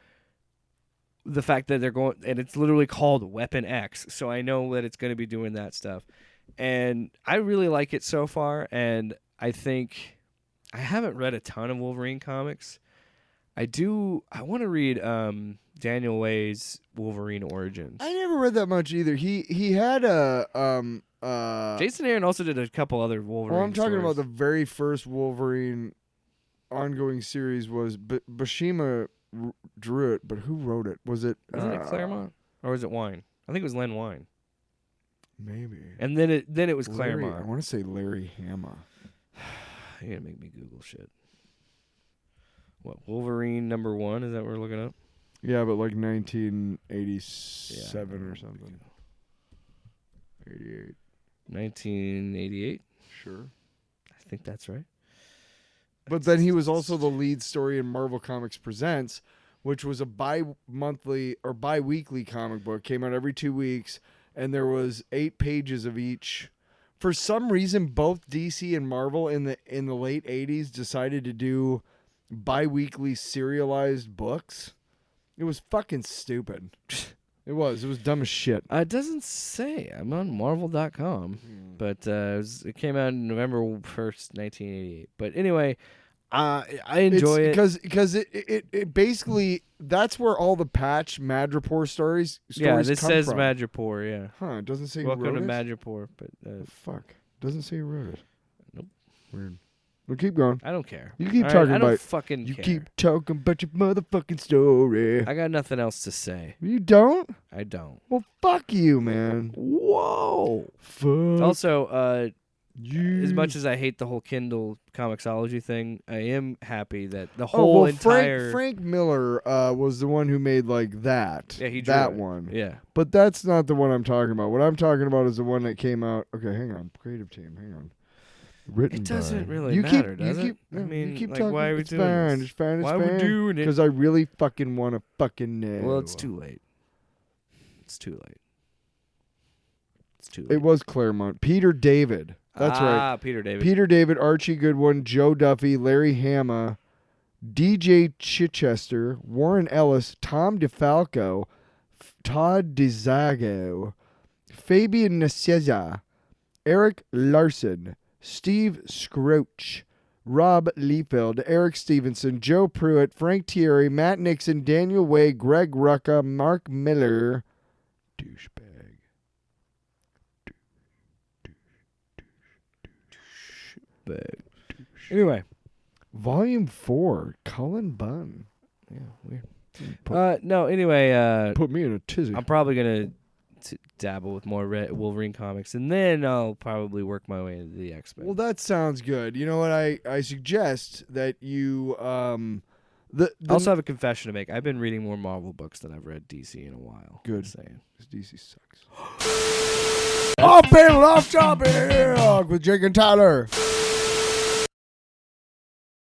the fact that they're going, and it's literally called Weapon X, so I know that it's going to be doing that stuff. And I really like it so far, and I think I haven't read a ton of Wolverine comics. I want to read Daniel Way's Wolverine Origins. I never read that much either. He had a Jason Aaron also did a couple other Wolverine. Well, I'm talking stories. about the very first Wolverine ongoing series was Bashima drew it, but who wrote it? Was it Isn't it Claremont or was it Wine? I think it was Len Wine. Maybe. And then it was Larry, Claremont. I want to say Larry Hama. You're gonna make me Google shit. What, Wolverine #1? Is that what we're looking up? Yeah, but like 1987 or something. 88. 1988. Sure. I think that's right. But then he was also the lead story in Marvel Comics Presents, which was a bi-monthly or bi-weekly comic book. Came out every 2 weeks, and there was 8 pages of each. For some reason, both DC and Marvel in the late 80s decided to do bi-weekly serialized books. It was fucking stupid. It was dumb as shit. It doesn't say. I'm on Marvel.com, but it came out on November 1st, 1988. But anyway, I enjoy it because it basically that's where all the Patch Madripoor stories this come says from. Madripoor, yeah. Huh? It doesn't say. Welcome who to wrote it? Madripoor, but Fuck. Doesn't say who wrote it. Nope. Weird. Well, keep going. I don't care. You keep All right, talking I don't about. fucking You care. keep talking about your motherfucking story. I got nothing else to say. You don't? I don't. Well, fuck you, man. Whoa. Fuck Also, you. as much as I hate the whole Kindle Comixology thing, I am happy that the whole entire Frank Miller was the one who made like that. Yeah, he drew that it. one. Yeah. But that's not the one I'm talking about. What I'm talking about is the one that came out. Okay, hang on. Creative team, hang on. Written It doesn't by. really you matter, keep, does you it? keep, I mean, you keep like, talking. why are we it's doing fine. this? It's fine. It's Why are we fine. doing it? Because I really fucking want to fucking know. Well, it's too late. It's too late. It's too late. It was Claremont. Peter David. That's right. Peter David. Peter David, Archie Goodwin, Joe Duffy, Larry Hama, DJ Chichester, Warren Ellis, Tom DeFalco, Todd DeZago, Fabian Nicieza, Eric Larson, Steve Scroach, Rob Liefeld, Eric Stevenson, Joe Pruitt, Frank Thierry, Matt Nixon, Daniel Way, Greg Rucka, Mark Miller, douchebag. Anyway, Volume 4, Cullen Bunn. yeah, weird. No, anyway, Put me in a tizzy. I'm probably gonna dabble with more Wolverine comics, and then I'll probably work my way into the X-Men. Well, that sounds good. You know what? I suggest that you I also have a confession to make. I've been reading more Marvel books than I've read DC in a while. Good. Just saying. DC sucks. Off panel, off topic with Jake and Tyler.